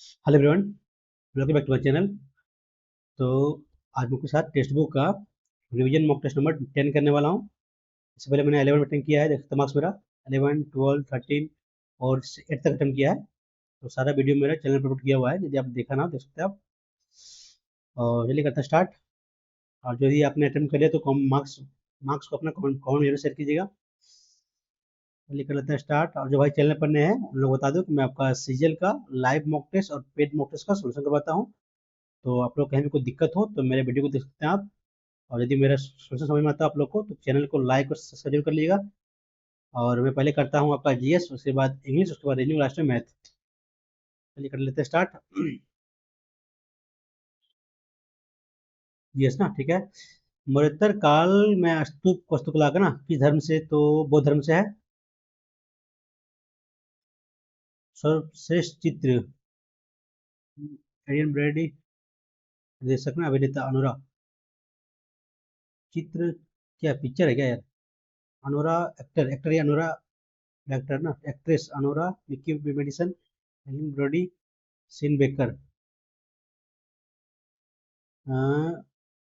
Hello everyone, welcome back to my channel. तो आज मैं आपके साथ टेक्स्ट बुक का रिवीजन मॉक टेस्ट नंबर 10 करने वाला हूँ। इससे पहले मैंने 11 अटेम्प्ट किया है, देख सकते मार्क्स मेरा 11, 12, 13 और 8 तक अटेम्प्ट किया है। तो सारा वीडियो मेरा चैनल पर अपलोड किया हुआ है, यदि आप देखा ना देख सकते हैं आप। और चलिए करते हैं स्टार्ट। और यदि आपने अटेम्प्ट कर लिया तो मार्क्स मार्क्स को अपना कॉमेंट में शेयर कीजिएगा। चलिए कर लेते हैं स्टार्ट। और जो भाई चैनल पर नए हैं उन लोग बता दूं कि मैं आपका सीजीएल का लाइव मॉक टेस्ट और पेड मॉक टेस्ट का सोल्यूशन करवाता हूँ। तो आप लोग कहीं भी कोई दिक्कत हो तो मेरे वीडियो को देख सकते हैं आप। और यदि मेरा सोल्यूशन समझ में आता है आप लोग को तो चैनल को लाइक और सब्सक्राइब जरूर कर लीजिएगा। और मैं पहले करता हूँ आपका जीएस, उसके बाद इंग्लिश, उसके बाद रीजनिंग, लास्ट में मैथ। चलिए कर लेते हैं स्टार्ट। जीएस ना, ठीक है। मरुत्तर काल में स्तूप वास्तुकला का ना किस धर्म से, तो बौद्ध धर्म से है। सर्वश्रेष्ठ चित्र एडियन ब्रेडी, निर्देशक ना अभिनेता अनोरा। चित्र क्या पिक्चर है क्या यार? अनोरा एक्टर, एक्टर या अनोरा एक्टर ना, एक्ट्रेस अनोरा मिक्की मेडिसन, एलिन Brody, Sean Baker.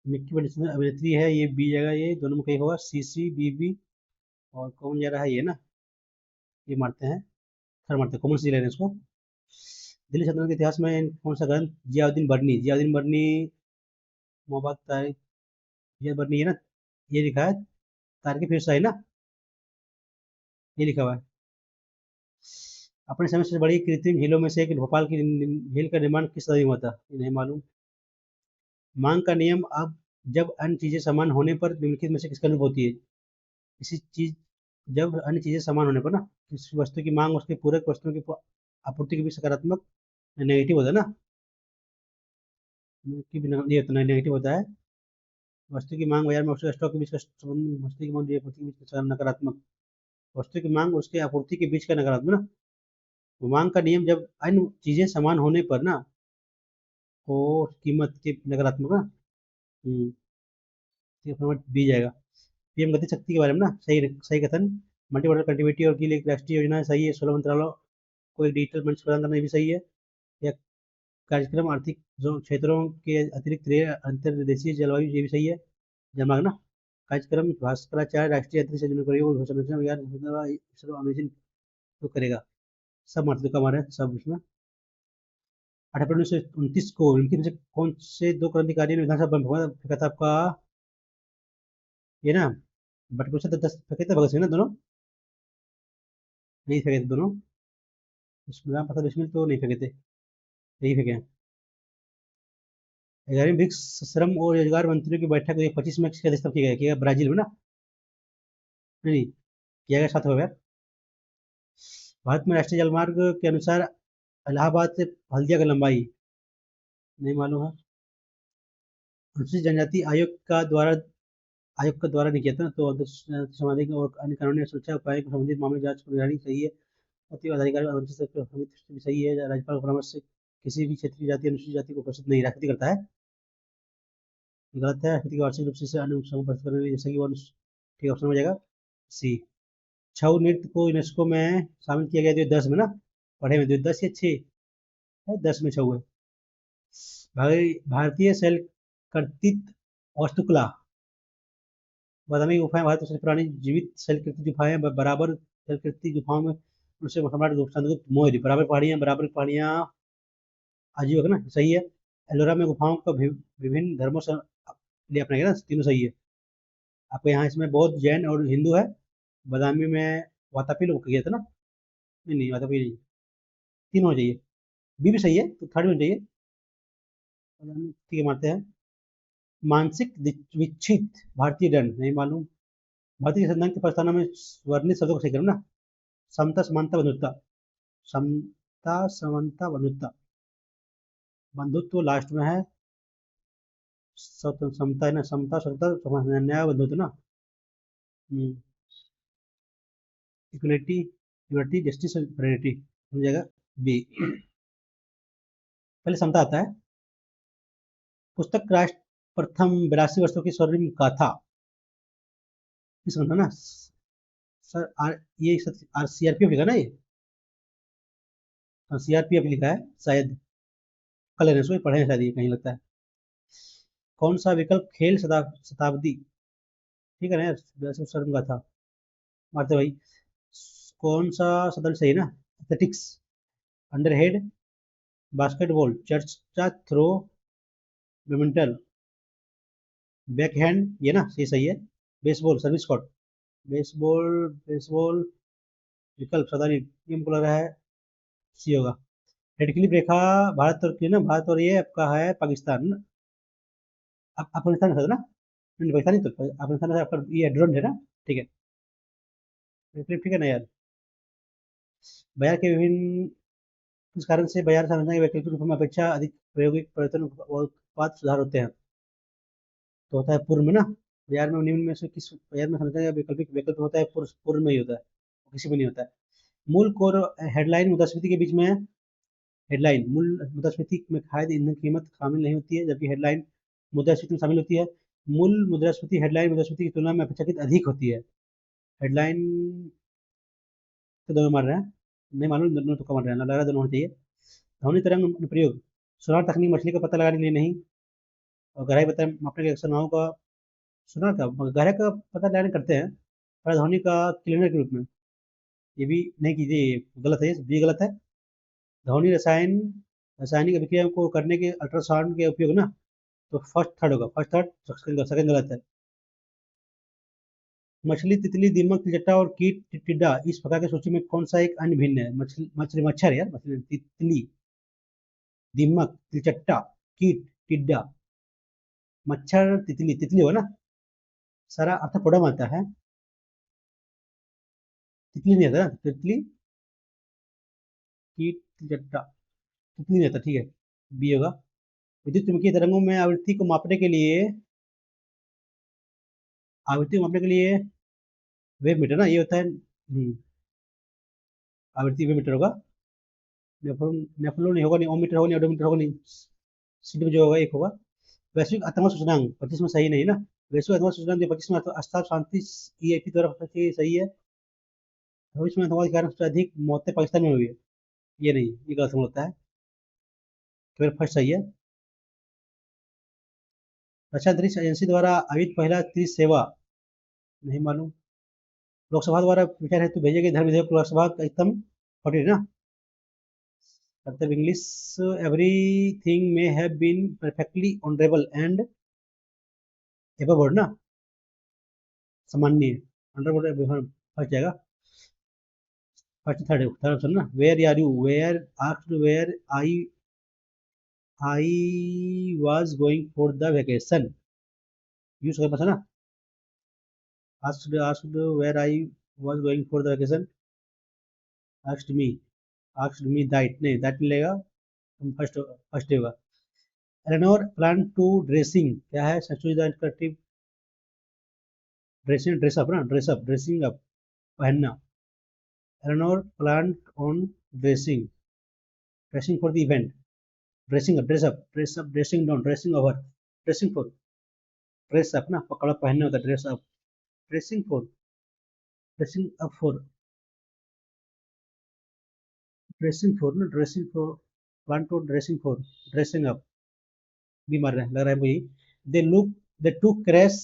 Mikey Madison अभिनेत्री है, ये बी जगह, ये दोनों में कहीं होगा, सी सी बी बी। और कौन जा रहा है ये ना, ये मारते हैं, थर्ड मारते हैं, कॉमन सी ले रहे हैं इसको। दिल्ली सल्तनत के इतिहास में कौन सा ग्रंथ, जियाउद्दीन बर्नी मोहब्बत तारिक, जिया बर्नी है ना, ये लिखा है। तारिक फिर सही ना, ये लिखा हुआ है। अपने समय से बड़ी कृत्रिम झीलों में से एक भोपाल की झील का निर्माण किस सदी में हुआ था, ये नहीं मालूम। मांग का नियम, अब जब अन्य चीजें समान होने पर निम्नलिखित में से किसका अनुरूप होती है। किसी चीज, जब अन्य चीजें समान होने पर ना, किसी वस्तु की मांग उसके पूरक वस्तुओं की आपूर्ति के बीच सकारात्मक नेगेटिव होता है ना, कि ये तो नेगेटिव होता है। वस्तु की मांग बाजार में उसके स्टॉक के बीच का संबंध, वस्तु की मांग आपूर्ति के बीच का नकारात्मक, वस्तु की मांग उसके आपूर्ति के बीच का नकारात्मक ना। तो मांग का नियम, जब अन्य चीजें समान होने पर ना, को कीमत के नकारात्मक ना। बी जाएगा। पीएम गति शक्ति के बारे में ना, सही सही कथन। मल्टी मॉडल कनेक्टिविटी और के लिए एक राष्ट्रीय योजना सही है। 16 मंत्रालयों को एक डिजिटल मंच प्रदान करना, ये भी सही है। या कार्यक्रम आर्थिक जो क्षेत्रों के अतिरिक्त अंतर्देशीय जलवायु, ये भी सही है। जमा ना, कार्यक्रम भास्कराचार्य राष्ट्रीय अंतरिक्ष अमेजिंग तो करेगा। सब मतलब का हमारे सब उसमें। 8 अप्रैल 1929 को इनकी में से कौन से दो क्रांतिकारियों ने विधानसभा बम फेंका था आपका, ये ना, बट क्वेश्चन तो 10 फेंके थे भगत सिंह ना दोनों, नहीं फेंके थे दोनों। राम प्रसाद बिस्मिल तो नहीं फेंके थे, यही फेंके हैं। 11वीं ब्रिक्स श्रम और रोजगार मंत्रियों की बैठक 25 में किसके अध्यक्षता की गई, ब्राजील में ना, नहीं किया गया 7 फरवरी। भारत में राष्ट्रीय जलमार्ग के अनुसार इलाहाबाद से हल्दिया की लंबाई नहीं मालूम है। अनुसूचित जनजाति आयोग का द्वारा नहीं किया था, तो सामाजिक और अन्य कानूनी सुरक्षा उपायों के संबंधित मामले जांच की निगरानी सही है। अति अधिकारी अनुसूचित समिति भी सही है। राज्यपाल के परामर्श से किसी भी क्षेत्रीय जाति अनुसूचित जाति को घोषित नहीं, राष्ट्रपति करता है, गलत है। राष्ट्रपति की वार्षिक रूप से अन्य समूह प्रस्तुत करने में, जैसे कि वो ठीक ऑप्शन हो जाएगा सी। छऊ नृत्य को यूनेस्को में शामिल किया गया 2010 में ना, पढ़े में 2010 या 6 है, 10 में छऊ है। भारतीय शैल कर्तित वास्तुकला, बादामी गुफाएं भारत की सबसे पुरानी जीवित शैलकृति गुफाएं हैं। बराबर शैलकृति गुफाओं में उनसे सम्राट चंद्रगुप्त मौर्य, बराबर पहाड़ियां आजीवन है ना, सही है। एलोरा में गुफाओं का विभिन्न धर्मों से लिए अपना ना, तीनों सही है। आपके यहाँ इसमें बौद्ध, जैन और हिंदू है। बादामी में वातापी लोग किया था ना, नहीं नहीं वातापी नहीं, तीन हो चाहिए। बी भी सही है तो थर्ड में चाहिए। ठीक है, मानते हैं। मानसिक विक्षित भारतीय दंड नहीं मालूम। भारतीय संविधान के प्रस्तावना में वर्णित शब्दों को सही करो ना, समता समानता बंधुत्व, समता समानता बंधुत्व, बंधुत्व लास्ट में है। समता है ना, समता स्वतंत्रता न्याय बंधुत्व ना, इक्वलिटी, लिबर्टी, जस्टिस और फ्रेटर्निटी हो जाएगा बी। पहले समता आता है। पुस्तक राष्ट्र प्रथम 82 वर्षों की स्वर्णिम गाथा, समझा ना सर। ये आर सीआरपीएफ लिखा ना, ये सीआरपीएफ लिखा है शायद। कर लेना इसको, पढ़े हैं शायद ये कहीं लगता है। कौन सा विकल्प खेल शताब्दी, ठीक है ना यार, वैसे सर का था, मारते भाई। कौन सा सदन सही है ना? एथलेटिक्स, अंडरहेड, बास्केटबॉल, चर्चा थ्रो, बैडमिंटन, बैकहैंड, ये ना सही सही है। Baseball, service court, baseball, baseball विकल्प सदा नहीं, ये हमको लग रहा है सी होगा। रेड क्लिफ रेखा भारत और की ना, भारत और ये आपका है पाकिस्तान ना, अफगानिस्तान है ना? नहीं पाकिस्तान नहीं, तो अफगानिस्तान है आपका, ये ड्रोन है ना, ठीक है। रेड क्लिफ ठीक है ना यार। बाजार के विभिन्न, इस कारण से बाजार संरचना के वैकल्पिक रूप में अपेक्षा अधिक प्रायोगिक परिवर्तन और उत्पाद सुधार होते हैं। तो होता है पूर्व में ना, बाजार में निम्न में से किस बाजार में संरचना का वैकल्पिक विकल्प होता है? पूर्व, पूर्व में ही होता है, किसी में नहीं होता है। मूल कोर हेडलाइन मुद्रास्फीति के बीच में, हेडलाइन मूल मुद्रास्फीति में खाद्य ईंधन की कीमत शामिल नहीं होती है, जबकि हेडलाइन मुद्रास्फीति में शामिल होती है। मूल मुद्रास्फीति हेडलाइन मुद्रास्फीति की तुलना में अपेक्षाकृत अधिक होती है। हेडलाइन तो दोनों मार रहे हैं, नहीं मालूम, दोनों तो मार रहे हैं, लग रहा है दोनों होना चाहिए। ध्वनि तरंग अनुप्रयोग, सोनार तकनीक मछली का पता लगाने के लिए नहीं, और गहराई पता मापने के अक्सर नावों का, सोनार का गहराई का पता लगाने करते हैं, पर ध्वनि का क्लीनर के रूप में, ये भी नहीं कीजिए, ये गलत है, ये गलत है। ध्वनि रसायन, रासायनिक अभिक्रिया को करने के अल्ट्रासाउंड के उपयोग ना, तो फर्स्ट थर्ड होगा, फर्स्ट थर्ड, सेकंड गलत है। मछली, तितली, दीमक, तिलचट्टा और कीट टिड्डा इस प्रकार की सूची में कौन सा एक अन्य भिन्न है? मछली, मछली, मच्छर यार, मछली, तितली, दीमक, तिलचट्टा, कीट, टिड्डा, मच्छर, तितली, तितली हो ना, सारा अर्थपूर्ण आता है, तितली नहीं आता ना, तितली, कीट, तिलचट्टा, तितली नहीं आता, ठीक है, बी होगा। विद्युत चुम्बकीय तरंगों में आवृत्ति को मापने के लिए, आवृत्ति को मापने के लिए वेव मीटर ना, ये होता है, आवृत्ति वेव मीटर होगा। नेफ्लॉन, नेफ्लॉन नहीं होगा, नहीं ओमीटर होगा, नहीं ओडोमीटर होगा, नहीं सीधी में जो होगा एक होगा। वैश्विक आतंक सूचनांक 25 में सही नहीं ना, वैश्विक आतंक सूचनांक जो 25 में अस्ताप शांति ईएपी द्वारा पता चली, सही है। भविष्य में आतंकवाद के कारण सबसे अधिक मौतें पाकिस्तान में हुई है, ये नहीं, ये गलत होता है, केवल फर्स्ट सही है। रक्षा अंतरिक्ष एजेंसी द्वारा आयोजित पहला त्रिश सेवा, नहीं मालूम। लोकसभा द्वारा विचार हेतु भेजे गए धर्म विधेयक लोकसभा का एकदम 40 ना, मतलब English, everything may have been perfectly honourable and above ना, सामान्य, अंडर फर्स्ट जाएगा, फर्स्ट थर्ड थर्ड ऑप्शन ना। Where are you, where asked, where I was going for the vacation, use कर पाता ना, asked where I was going for the vacation, asked me that, नहीं that मिलेगा, first, first होगा। Eleanor plan to dressing क्या है? Century dressing, dress up ना, dress up, dressing up, पहनना। Eleanor plan on dressing, dressing for the event, dressing up, dress up, dressing down, dressing over, dressing for, dress up ना, कपड़ा पहनने होता है, dress up, dressing for, dressing up for, dressing for ना, dressing for, plan to dressing for, dressing up, भी मार रहे हैं, लग रहा है मुझे। They look, they to crash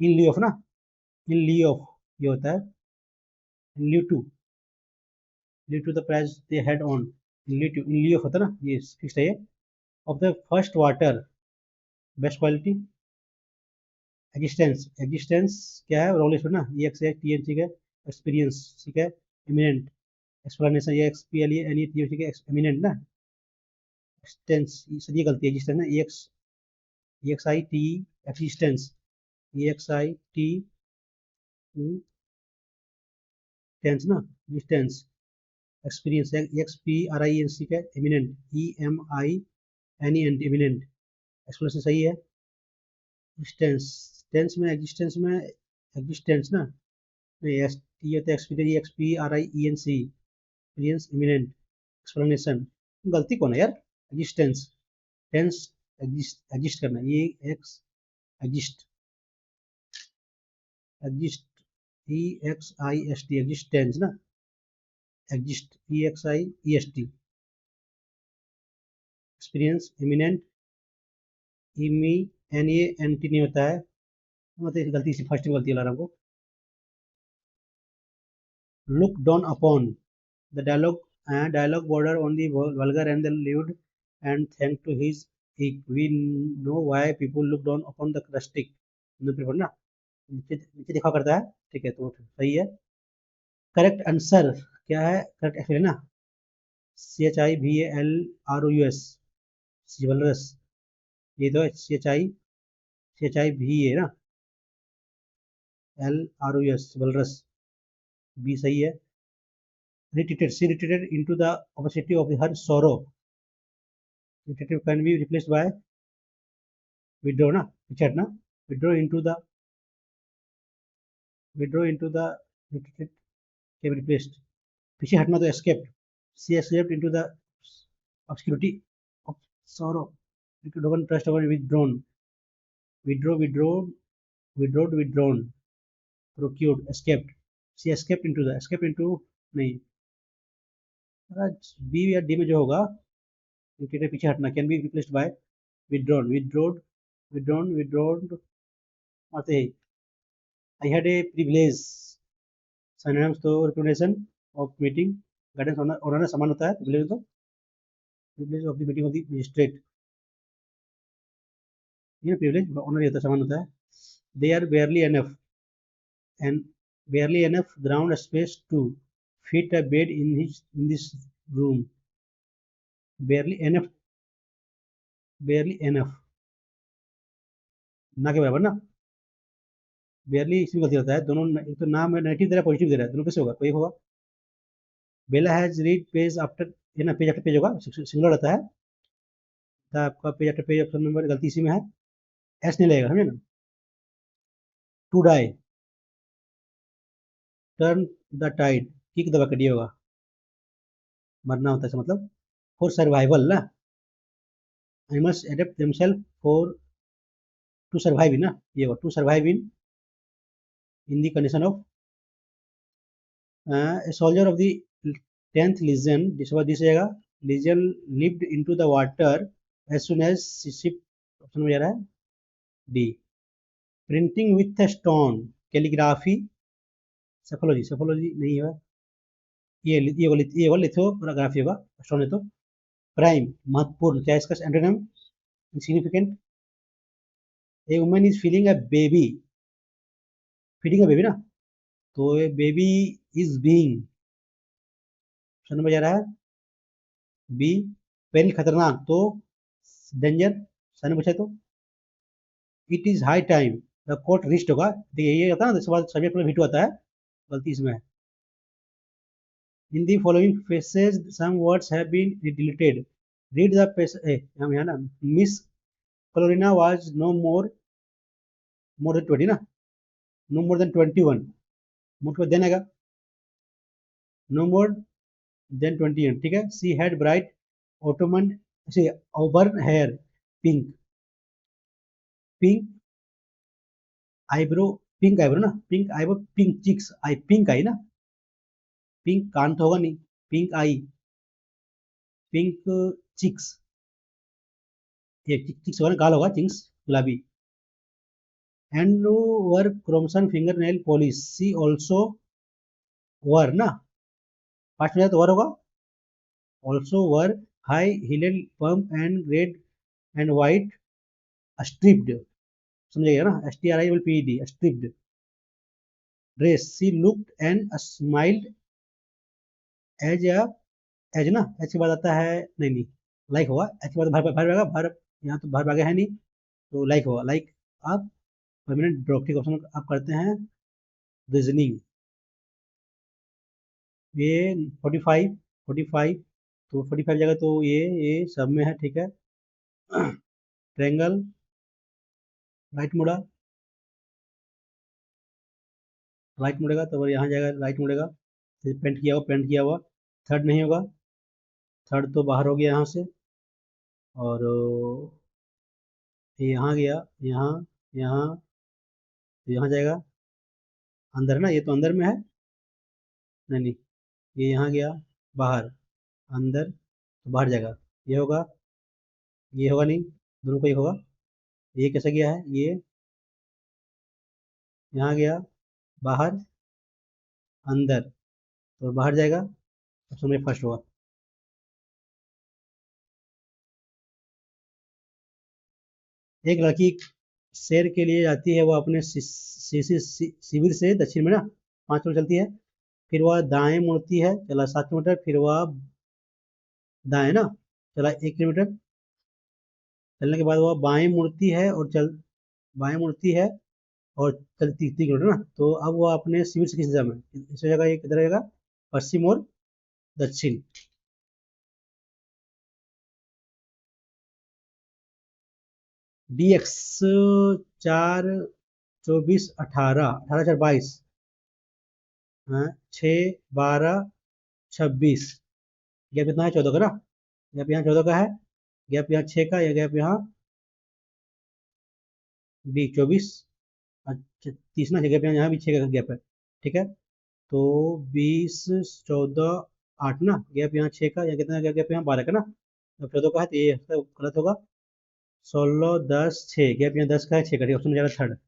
in lieu of ना, इन ली ऑफ, ये होता है lee to, lee to the price they had on, lieu to, in lieu of होता है ना, ये फिक्स है ये। Of the first water, best quality, existence, existence क्या है? रोलिश ना, ये एक्स टी एन, ठीक है। एक्सपीरियंस, ठीक है। इमिनेंट, एक्सप्लेनेशन, ये X P L N E T, ठीक है, इमिनेंट ना, एक्सटेंस, ये गलती है, एग्जिस्टेंस ना, E X I T, existence, E X I T, tense ना, distance, experience, X P R I N C का, imminent, E M I N E N, imminent, explanation सही है। डिस्टेंस, टेंस में, existence में, existence ना, नहीं S T होता है, experience, X P R I E N C, experience, imminent, explanation, गलती कौन है यार? एग्जिस्टेंस, टेंस, एग्जिस्ट करना, ये X, exist, exist, E X I S T, existence ना, exist, E X I E S T, experience, imminent, इमी, N A N T नहीं होता है, मतलब गलती से फर्स्ट गलती ला रहा हूँ। Look down upon the dialogue border on the vulgar and the lewd, and thanks to his eke, we know why people look down upon the rustic. ना नीचे नीचे दिखा करता है, ठीक है, तो सही है। करेक्ट आंसर क्या है? करेक्ट आंसर है ना CHIVALROUS, चिवलरस, ये तो CHIVA ना, LROUS, चिवलरस, बी सही है। Retreated, she retreated into the opacity of her sorrow. Retreated can be replaced by withdraw ना, पीछे हटना, withdraw into the retreated can be replaced, पीछे हटना तो escaped, she escaped into the obscurity of sorrow. Don't trust our withdrawn, withdrawn, procured, escaped, she escaped into नहीं, B या D में जो होगा retreated पीछे हटना can be replaced by withdrawn आते ही। I had a privilege, synonyms तो reputation of meeting, guidance honour समान होता है, privilege तो privilege of the meeting of the magistrate, ये privilege ऑनर ही होता है, समान होता है। They are barely enough ground space to fit a bed in this room. barely enough ना के बराबर ना, barely इसमें गलती होता है, दोनों एक तो नाम है नेगेटिव दे रहा है, पॉजिटिव दे रहा है, दोनों कैसे होगा? कोई होगा। Bella has read page after, ये ना पेज आफ्टर पेज होगा, सिंगुलर रहता है, तो आपका page after page option number गलती इसी में है, एस नहीं लगेगा, समझे ना। To die, turn the tide, kick दबा कर दिया होगा, मरना होता है मतलब, फॉर सर्वाइवल ना, I must adapt themselves for to survive ना, ये होगा to survive in the condition of a soldier of the 10th legion, this was this जाएगा, legion lived into the water as soon as ship, option में जा रहा है D. Printing with a stone, calligraphy, psephology नहीं है, ये lithography होगा, stone है तो। प्राइम, महत्वपूर्ण, क्या इसका antonym? Insignificant. A woman is feeling a baby, feeding a baby ना, तो बेबी इज बीइंग, ऑप्शन में जा रहा है बी। पेरिल, खतरनाक, तो डेंजर, सन पूछे तो। It is high time the court wrist होगा, देखिए ये होता है ना, सब्जेक्ट में भी आता है, गलती इसमें है। In the following phrases some words have been deleted, read the यहाँ ना, Miss Clorina was no more than 20 ना, no more than 21, more than आएगा, नो मोर देन 21, ठीक है। सी हैड ब्राइट ऑटोमन से auburn hair, pink eyebrow, pink eyebrow ना, pink eyebrow, pink cheeks eye, pink eye ना, pink कान तो होगा नहीं, पिंक आई, पिंक चिक्स, ये चिक्स होगा ना, गाल होगा, चिंक्स गुलाबी। And wore crimson finger nail polish, she also wore ना, फास्ट में जाए तो वर होगा, also wore high heeled pump and red and white striped, समझिएगा ना, STRIPPED, striped dress. She looked and smiled as as ना, as के बाद आता है नहीं, लाइक होगा, एज के बाद भर यहाँ तो भर है नहीं, तो लाइक होगा, लाइक आप परमानेंट ड्रॉप, ठीक ऑप्शन आप करते हैं रीजनिंग। ये 45 तो 45 जगह तो ये सब में है, ठीक है। ट्रायंगल, राइट मुड़ेगा तो यहाँ जाएगा, राइट मुड़ेगा, पेंट किया हुआ, थर्ड नहीं होगा, थर्ड तो बाहर हो गया यहाँ से, और ये यहाँ गया, यहाँ तो यहाँ जाएगा, अंदर ना, ये तो अंदर में है, नहीं, ये यहाँ गया बाहर, अंदर तो बाहर जाएगा, ये होगा ये होगा नहीं, दोनों को एक होगा। ये कैसे गया है, ये यहाँ गया, बाहर, अंदर, तो बाहर जाएगा, ऑप्शन में फर्स्ट होगा। एक लड़की शेर के लिए जाती है, वो अपने शिविर से दक्षिण में ना 5 किलोमीटर चलती है, फिर वह दाएं मुड़ती है, चला 7 किलोमीटर, फिर वह दाएं ना चला 1 किलोमीटर, चलने के बाद वह बाएं मुड़ती है और चलती 3 किलोमीटर ना, तो अब वह अपने शिविर से किस दिशा में, इस जगह ये किधर रहेगा, पश्चिम और दक्षिण। डी एक्स 4, 24, 18, 18, 4, 22, हाँ, 6, 12, 26, गैप कितना है, 14 का ना, गैप यहाँ 14 का है, गैप यहाँ 6 का, या गैप यहाँ बी 24, अच्छा 30 ना, गैप यहाँ भी 6 का गैप है, ठीक है। तो 20, 14, 8 ना, गैप यहाँ 6 का, या कितना गैप यहाँ 12 का ना, अब 14 का है, तो ये तो गलत होगा। 16, 10, 6, गैप यहाँ 10 का है, 6 का, ऑप्शन में जाएगा थर्ड।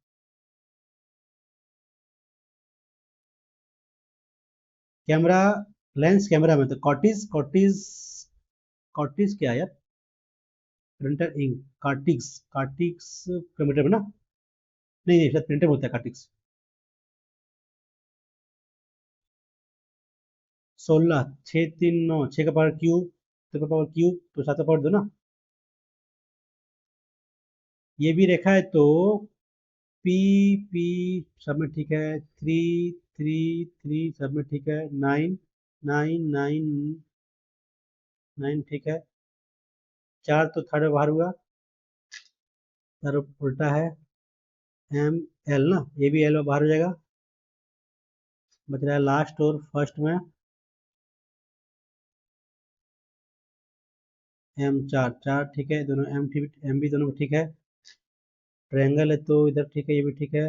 कैमरा, लेंस कैमरा में तो कॉटिज कॉटिज कॉटिज क्या है यार, printer ink, cartridges, cartridges computer में ना, नहीं नहीं शायद प्रिंटर में होता है कार्टिक्स। 16, 6, 3, 9, 6 का पावर क्यूब, तो का पावर क्यूब, तो 7 का पावर दो ना, ये भी रेखा है, तो पी, पी सब में ठीक है, 3, 3, 3 सब में ठीक है, 9, 9, 9, 9 ठीक है, 4 तो थर्ड में बाहर हुआ, चार उल्टा है, एम, एल ना, ये भी एल में बाहर हो जाएगा, बच रहा है लास्ट और फर्स्ट में एम, 4, 4 ठीक है, दोनों एम ठीक, एम भी दोनों ठीक है, ट्रायंगल है तो इधर ठीक है, ये भी ठीक है,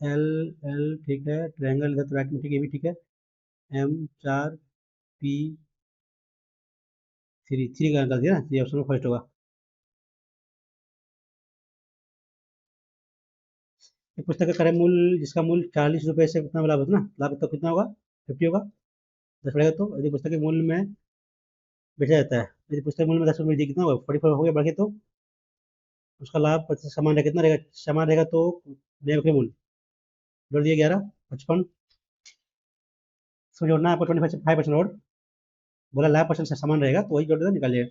एल, एल ठीक है, ट्रायंगल इधर तो राइट में ठीक है, ये भी ठीक है, एम, 4, पी, 3 का निकाल दिया ना, ये ऑप्शन में फर्स्ट होगा। एक पुस्तक का क्रय मूल्य, जिसका मूल्य 40 रुपए से कितना लाभ होता है ना, लाभ तो कितना होगा, 50 होगा, 10 बढ़ेगा, तो यदि पुस्तक के मूल्य में बेचा जाता है, यदि पुस्तक मूल्य में 10 रुपये कितना होगा, 44 हो गया, बढ़ गया, तो उसका लाभ समान रहेगा, कितना रहेगा, समान रहेगा, तो नए के मूल्य जोड़ दिया 11, 55, इसको जोड़ना है आपको 25% और, बोला लाभ परसेंट से समान रहेगा, तो वही जोड़ देना, निकालिए।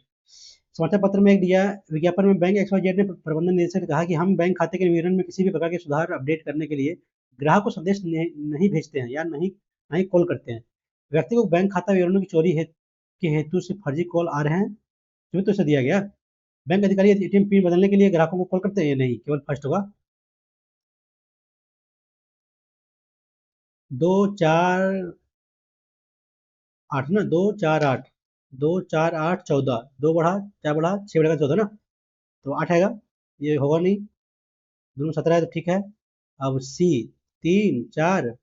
समाचार पत्र में एक दिया विज्ञापन में बैंक XYZ ने प्रबंधन निदेशक ने कहा कि हम बैंक खाते के विवरण में किसी भी प्रकार के सुधार अपडेट करने के लिए ग्राहक को संदेश नहीं भेजते हैं, या नहीं कॉल करते हैं। व्यक्ति को बैंक खाता विवरणों की चोरी के हेतु से फर्जी कॉल आ रहे हैं, तुम्हें तो इसे दिया गया। बैंक अधिकारी ATM पिन बदलने के लिए ग्राहकों को कॉल करते हैं, या नहीं, केवल फर्स्ट होगा। 2, 4, 8 ना, 2, 4, 8, 2, 4, 8, 14, 2 बढ़ा, 4 बढ़ा, 6 बढ़ेगा 14 ना, तो 8 आएगा, ये होगा नहीं, दोनों 17 है, तो ठीक है। अब सी, 3, 4,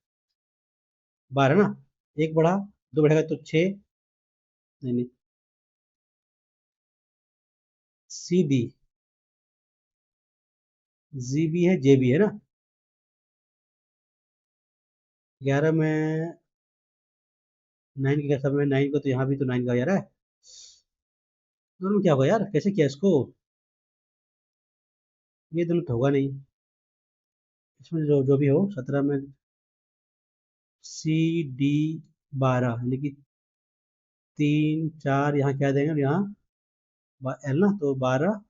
12 ना, एक बढ़ा, 2 बढ़ेगा तो 6, नहीं नहीं, सी बी, जी बी है, जे बी है ना, 11 में 9 के सब में 9 को, तो यहाँ भी तो 9 का 11 है, दोनों में क्या होगा यार, कैसे किया इसको, ये दोनों तो होगा नहीं, इसमें जो जो भी हो, 17 में CD 12, यानी कि 3, 4 यहाँ क्या देंगे, और यहाँ एल ना, तो 12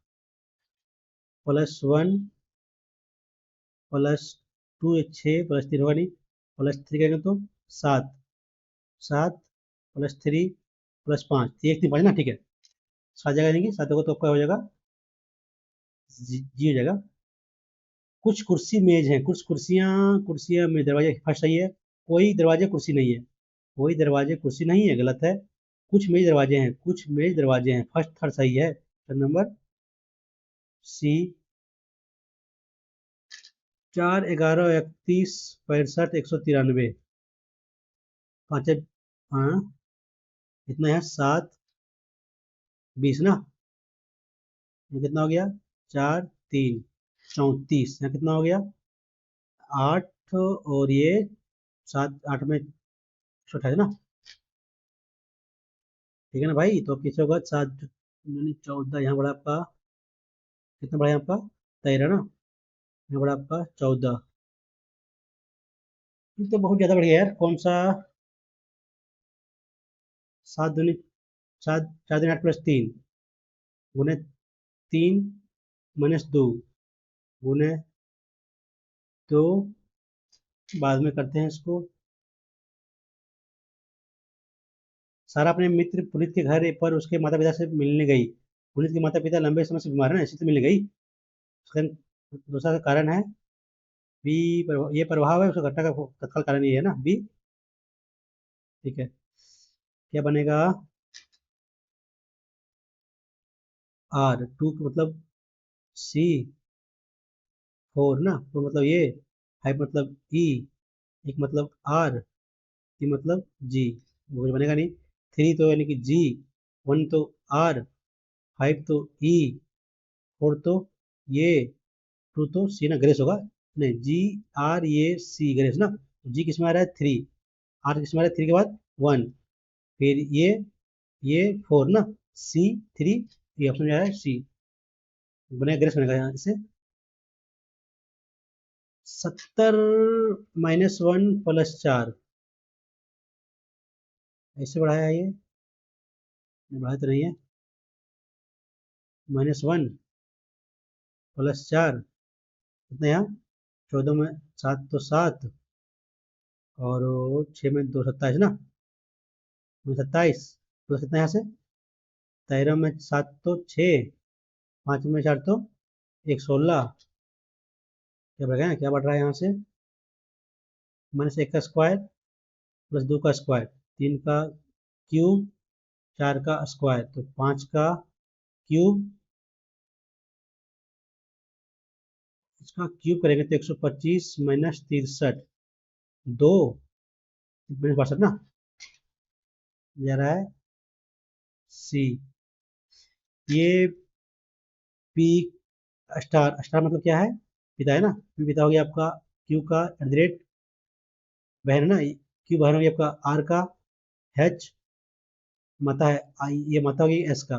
+1 +2, 6 +3 होगा नहीं, +3 करेंगे तो 7, 7 +3 +5, 1, 3, 5 ना, ठीक है, 7 जगह देंगे, 7 होगा तो आपका हो जाएगा जी हो जाएगा। कुछ कुर्सी मेज हैं, कुछ कुर्सियाँ कुर्सियाँ में दरवाजे, फर्स्ट सही है, कोई दरवाजे कुर्सी नहीं है, कोई दरवाजे कुर्सी नहीं है, गलत है, कुछ मेज दरवाजे हैं, कुछ मेज दरवाजे हैं, फर्स्ट थर्ड सही है, तो नंबर सी। 4, 11, 31, 65, 193, पाँच, हाँ, इतना यहाँ 7 20 ना, ये कितना हो गया 4 3 34, यहाँ कितना हो गया 8, और ये 7 8 में 128 ना, ठीक है ना भाई। तो किससे होगा 7 यानी 14, यहाँ बड़ा आपका कितना बड़ा है आपका 13 ना, यहाँ बड़ा आपका 14। ये तो बहुत ज़्यादा बढ़िया यार, कौन सा 7 दूनी 7 4 दूनी 8 + 3 गुने 3 - 2 गुने 2, बाद में करते हैं इसको। सारा अपने मित्र पुनीत के घर पर उसके माता पिता से मिलने गई। पुनीत के माता पिता लंबे समय से बीमार है ना, इसलिए तो मिलने गई। उसका दूसरा का कारण है बी, ये प्रभाव है उसका घटना का तत्काल कारण ये है ना बी, ठीक है। क्या बनेगा R 2 का मतलब C, 4 ना, तो मतलब ये 5 मतलब E, एक मतलब R, T मतलब G, वो कुछ बनेगा नहीं। 3 तो यानी कि G, 1 तो R, 5 तो E, 4 तो ये, 2 तो C ना, ग्रेस होगा। नहीं, GRAC ग्रेस ना, G किस में आ रहा है 3, R किस में आ रहा है 3 के बाद 1, फिर ये 4 ना, C 3, ये ऑप्शन जो है C बनेगा, ग्रेस बनेगा यहाँ से। 70 - 1 + 4 ऐसे बढ़ाया है ये, बढ़ाया तो नहीं है। -1 + 4 कितना यहाँ 14 में 7 तो 7, और 6 में 2 27 ना, 27 प्लस कितना यहाँ से 13 में 7 तो 6, 5 में 4 तो 1 16, क्या बढ़ गया, क्या बढ़ रहा है यहाँ से -1 का स्क्वायर + 2 का स्क्वायर, 3 का क्यूब, 4 का स्क्वायर, तो 5 का क्यूब, इसका क्यूब करेंगे तो 125 - 63 2 62 ना, जा रहा है सी। ये पी स्टार, स्टार मतलब क्या है पिता है ना, पी पिता हो गया आपका क्यू का @ बहन है ना, क्यू बहन हो गया आपका आर का, एच माता है आई, ये माता होगी एस का।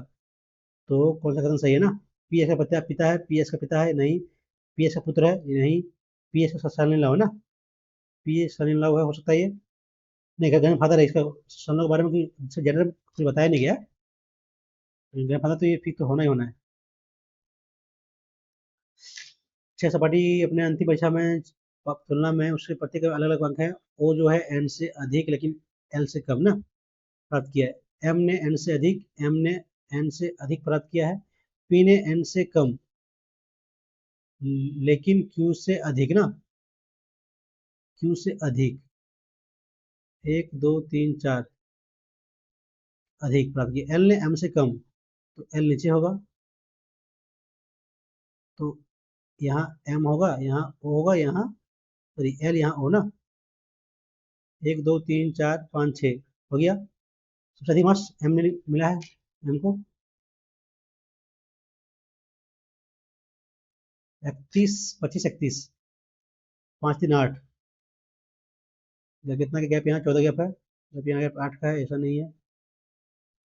तो कौन सा कथन सही है ना, पी एस का पिता पिता है, पी एस का पिता है नहीं, पी एस का पुत्र है ये नहीं, पी एस का सन इन लॉ है ना, P S son in law है, हो सकता है ये नहीं, ग्रैंड फादर है इसका। सन लॉ के बारे में जनरल कुछ बताया नहीं गया, ग्रैंड फादर तो ये फिक्स तो होना ही होना है। 6 सपाटी अपने अंतिम परीक्षा में तुलना में उसके प्रत्येक अलग अलग अंक है। ओ जो है एन से अधिक लेकिन एल से कम ना प्राप्त किया है, एम ने एन से अधिक, एम ने एन से अधिक प्राप्त किया है, पी ने एन से कम लेकिन क्यू से अधिक ना, क्यू से अधिक 1 2 3 4 अधिक प्राप्त किया। एल ने एम से कम, तो एल नीचे होगा, तो यहाँ एम होगा, यहाँ ओ होगा, यहाँ सॉरी एल, यहाँ ओ ना, 1 2 3 4 5 6 हो गया। सबसे अधिक मार्क्स एम ने मिला है, एम को 31 25 31, 5 3 8, कितना का गैप, यहाँ 14 गैप है, जब यहाँ गैप 8 का है, ऐसा नहीं है।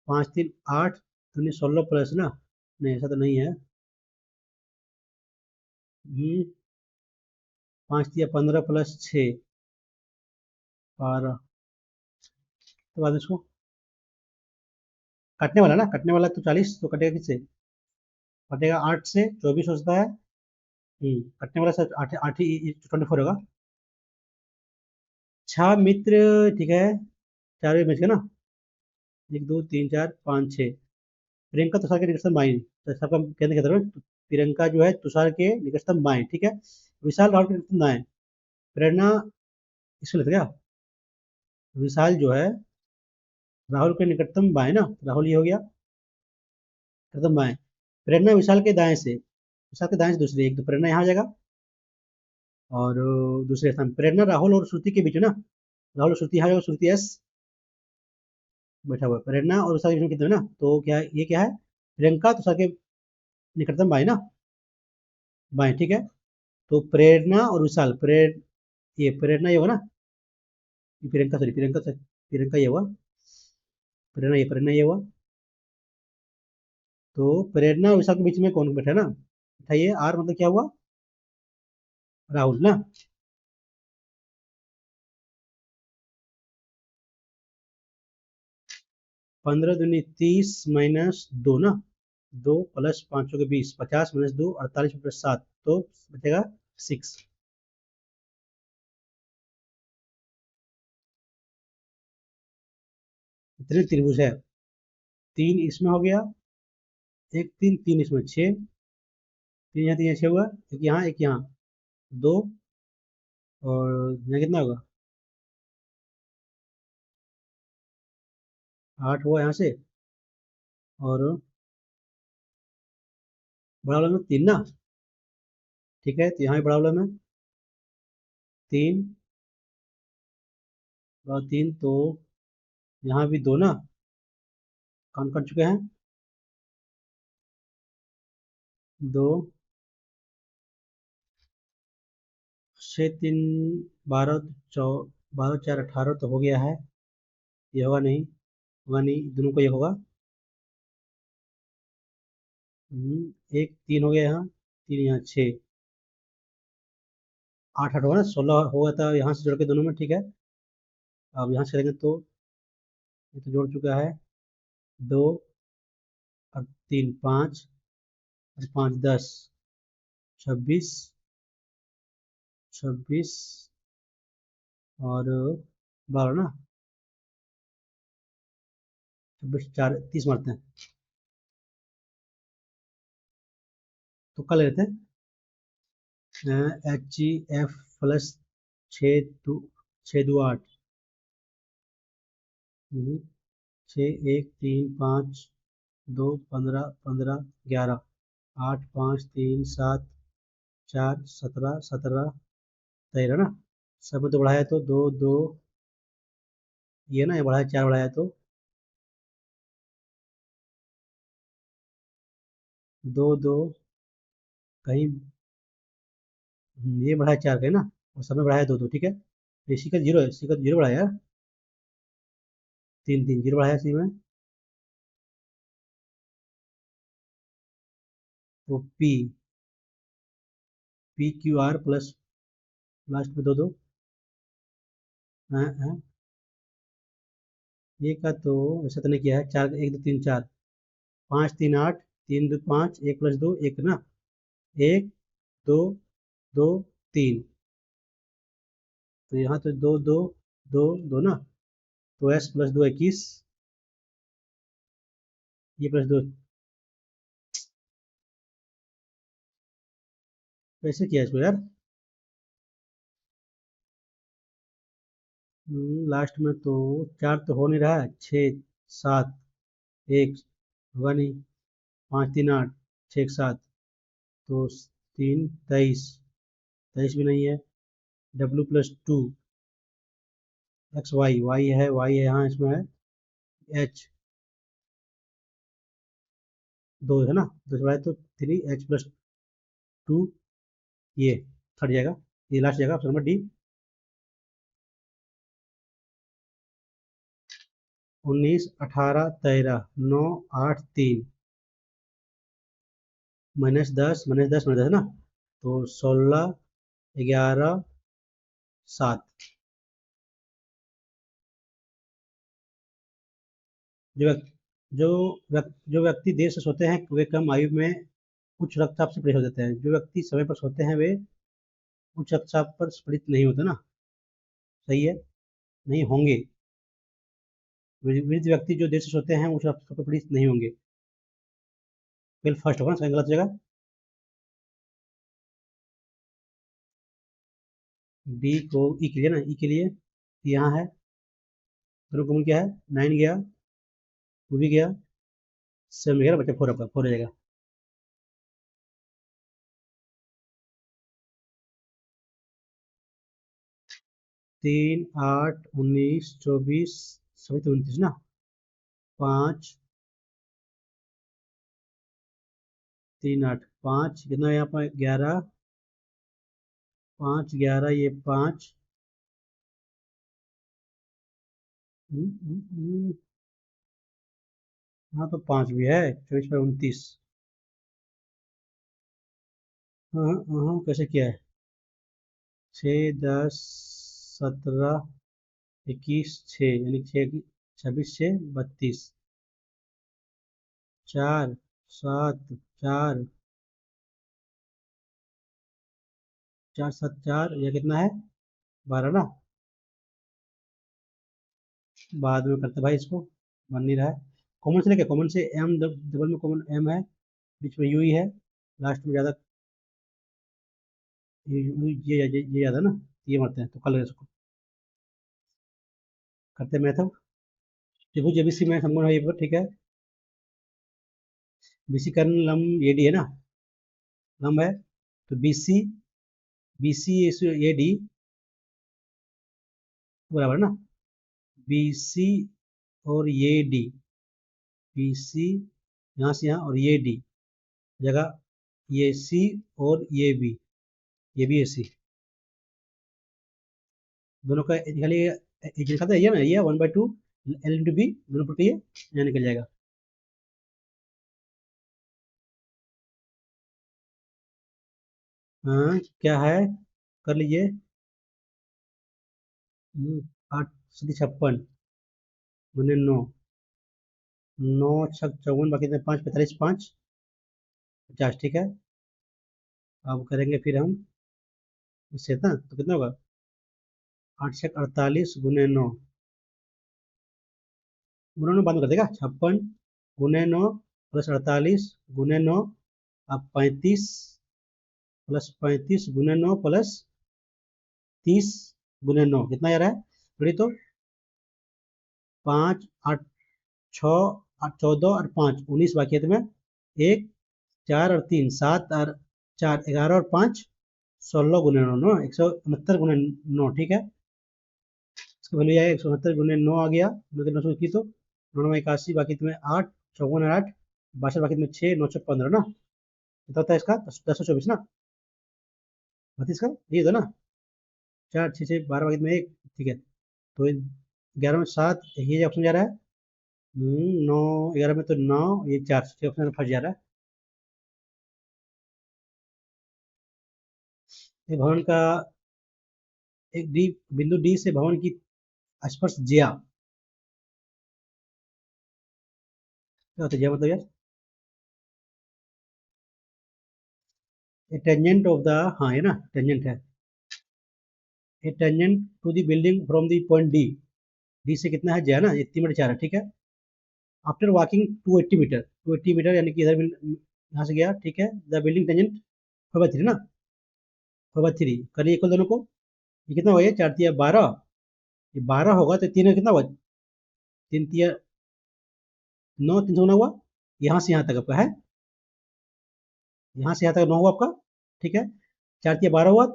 5 3 8 तो 16 प्लस ना, नहीं ऐसा तो नहीं है। 5 3 15 + 6 12, तो बाद इसको कटने वाला ना, कटने वाला तो 40, तो कटेगा किससे, कटेगा 8 से, 24 हो सकता है। कटने वाला सर 8 8 ही 24 होगा। 6 मित्र, ठीक है, 4 बच गए ना, 1 2 3 4 5 6, प्रियंका तुषार के निकटतम बाई, तो सबका कहने की तरफ प्रियंका जो है तुषार के निकटतम बाएं, ठीक है। विशाल राहुल के निकटतम दाएं, प्रेरणा इसको लेते क्या, विशाल जो है राहुल के निकटतम बाएं ना, राहुल ये हो गया निकटतम बाएं, प्रेरणा विशाल के दाएं से, विशाल के दाएं से दूसरे, एक तो प्रेरणा यहाँ आ जाएगा, और दूसरे स्थान प्रेरणा राहुल और श्रुति के बीच है ना, राहुल और श्रुति यहाँ आ जाएगा, श्रुति एस, बैठा हुआ है। प्रेरणा और विशाल के बीच में कितने हैं ना, तो क्या है, ये क्या है, प्रियंका तुषार के निकटतम बाएं ना, बाएं, ठीक है। तो प्रेरणा और विशाल, ये प्रेरणा ये होगा ना, ये प्रियंका, सॉरी प्रियंका से प्रियंका ये हुआ, प्रेरणा ये हुआ। तो प्रेरणा और विशाल के बीच में कौन बैठा है ना, बताइए, आर मतलब क्या हुआ, राहुल ना। 15 दूनी 30 माइनस 2 ना, 2 + 5 के 20, 50 - 2 48 + 7, तो बचेगा 6। इतने त्रिभुज है, 3 इसमें हो गया, एक 3, 3 इसमें, 6, 3 यहाँ 6 हुआ, एक यहाँ एक यहाँ, 2, और यहाँ कितना होगा, 8 हुआ यहाँ से, और बड़ा वाला में 3 ना, ठीक है। तो यहाँ भी बड़ा वाला में 3 और 3, तो यहाँ भी 2 ना, काउंट कर चुके हैं, 2, 6, 3, 12, 12 4 18 तो हो गया है, ये होगा नहीं, दोनों को ये होगा। एक 3 हो गया यहाँ, 3 यहाँ 6, 8 8 होगा ना, 16 होगा था यहाँ से जोड़ के दोनों में, ठीक है। अब यहाँ से करेंगे तो ये तो जोड़ चुका है, 2 और 3 5 और 5 10, 26, 26 और 12 ना, 26 4 30 मारते हैं, तो कल लेते हैं, HF प्लस 6 2 8, 6 1 3 5 2 15 15 11, 8 5 3 7 4 17 17 13 ना, सब में तो बढ़ाया तो 2 2, ये ना, ये बढ़ाया 4 बढ़ाया तो 2 2, कहीं ये बढ़ाया 4 कहीं ना, और सब में बढ़ाया 2 2, ठीक है। तो इसी का जीरो है, इसी का जीरो बढ़ाया यार, 3 3 जीरो बढ़ाया इसी में, तो PQR प्लस लास्ट में 2 2, ये का तो ऐसा तो नहीं किया है, 4 1 2 3 4, 5 3 8, 3 2 5, 1 + 2 1 ना, 1 2 2 3, तो यहाँ तो 2 2 2 2 ना, तो S + 2 21, ये +2, कैसे किया इसको यार, लास्ट में तो 4 तो हो नहीं रहा है, 6 7 1 होगा नहीं, 5 3 8, 6 7, तो 3 23, 23 भी नहीं है, W + 2 एक्स वाई है यहाँ, इसमें है H 2 है ना, 2 से बढ़ाए तो 3H + 2, ये हट जाएगा, ये लास्ट जाएगा, ऑप्शन नंबर डी। 19 18 13 9 8 3, -10 ना, तो 16 11 7। जो व्यक्ति देर से सोते हैं वे कम आयु में उच्च रक्तचाप से पीड़ित हो जाते हैं, जो व्यक्ति समय पर सोते हैं वे उच्च रक्तचाप पर पीड़ित नहीं होते ना, सही है, नहीं होंगे, वृद्ध व्यक्ति जो देर से सोते हैं उच्च रक्तचाप पर पीड़ित नहीं होंगे, फिर फर्स्ट होगा ना, सेकंड गलत जगह, डी को ई के लिए ना, ई के लिए यहाँ है, दोनों कॉमन क्या है, 9 गया, 2 भी गया, 7 गया, बच्चा 4 आपका 4 हो जाएगा। 3 8 19 24 26 29 ना, 5 3 8 5 कितना है यहाँ पर 11 5 11 ये 5 हाँ तो 5 भी है 24 पर 29। हाँ हाँ हाँ, कैसे किया है 6 10 17 21 6 यानी 6 26 6 32 4 7 4 4 7 4 यह कितना है 12 ना। बाद में करते भाई इसको बन नहीं रहा है। कॉमन से लेके कॉमन से एम डबल में कॉमन एम है बीच में यू ही है लास्ट में ज़्यादा ये ज़्यादा ना ये मरते हैं तो कल इसको करते हैं मैथ। देखो जेबीसी में समझ है ये पर ठीक है। बीसी का लंब एडी है ना लंब है तो बीसी बीसी एडी बराबर ना बीसी और ये डी बीसी यहाँ से यहाँ और ये डी जगह ये सी और ये भी ए सी दोनों का खाली एक लिखा था ये ना ये 1/2 एल इंटू बी दोनों पर ये यहाँ निकल जाएगा। हाँ क्या है कर लीजिए। 8 56 गुने 9 9 छक 54 बाकी 5 45 5 50 ठीक है। अब करेंगे फिर हम इससे ना तो कितना होगा 8 छक 48 गुने 9 गुने 9 बाद में कर देगा 56 गुने 9 प्लस 48 गुने 9 अब 35 प्लस 35 गुने 9 प्लस 30 गुने 9 कितना आ रहा है बड़ी तो 5 8 6 8 14 और 5 19 बाकी है तुम्हें 1 4 और 3 7 और 4 11 और 5 16 गुने 9 नो 169 गुने 9 ठीक है। इसका वैल्यू आया 169 गुने 9 आ गया 9 के 9 की तो 9 में 81 बाकी तुम्हें 8 54 और 8 62 बाकी तुम्हें 6 9 15 ना कितना होता है इसका 1024 ना 32 का ये तो ना 4 6 6 12 बाकी तुम्हें 1 ठीक है। तो 11 में 7 ये ऑप्शन जा रहा है 9 11 में तो 9 ये 4 6 ऑप्शन फंस जा रहा है। ये भवन का एक डी बिंदु डी से भवन की स्पर्श ज्या क्या होता है ज्या मतलब यार ए टेंजेंट ऑफ द हाँ है ना टेंजेंट है a tangent to the building from the point D D से कितना है ज्या ना ये 3/4 है ठीक है। आफ्टर वॉकिंग 280 मीटर यानी कि इधर यहाँ से गया ठीक है द बिल्डिंग टेंजेंट 4/3 ना 4/3 करिए इक्वल दोनों को ये कितना हो गया 4 तिया 12 ये 12 होगा तो 3 कितना हुआ 3 तिया 9 3 होना हुआ यहाँ से यहाँ तक आपका है यहाँ से यहाँ तक 9 हुआ आपका ठीक है 4 तिया 12 हुआ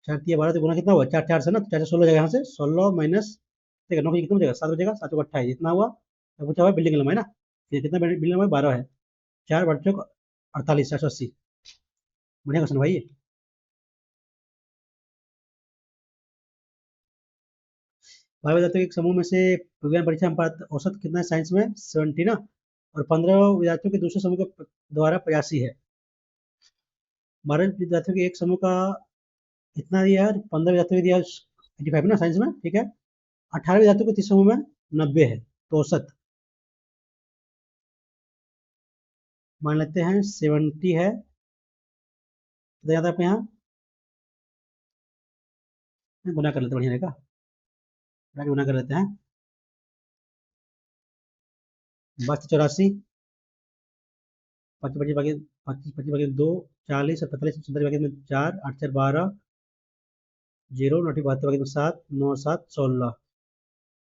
4 तिया 12 तो गुना कितना हुआ 4 4 से ना तो 4 से 16 हो जाएगा यहाँ से 16 माइनस ठीक है 9 कितना बचेगा 7 बचेगा 7 28 जितना हुआ अब पूछा हुआ बिल्डिंग लंबाई ना ये कितना बिल्डिंग लंबाई 12 है 4 बट 48 480 बढ़िया क्वेश्चन भाई ये। भाई बताते हो एक समूह में से विज्ञान परीक्षा में औसत कितना है साइंस में 70 ना और 15 विद्यार्थियों के दूसरे समूह के द्वारा 85 है। 12 विद्यार्थियों के एक समूह का इतना दिया है 15 विद्यार्थियों को दिया 85 ना साइंस में ठीक है 18 विद्यार्थियों के तीसरे समूह में 90 है तो औसत मान लेते हैं 70 है तो याद आप यहाँ गुना कर लेते हैं बढ़िया रहेगा गुना कर लेते हैं 82 84 25 25 25 25 बाकी 2 40 और 45 47 बाकी में 4 8 4 12 जीरो 9 72 बाकी में 7 9 7 16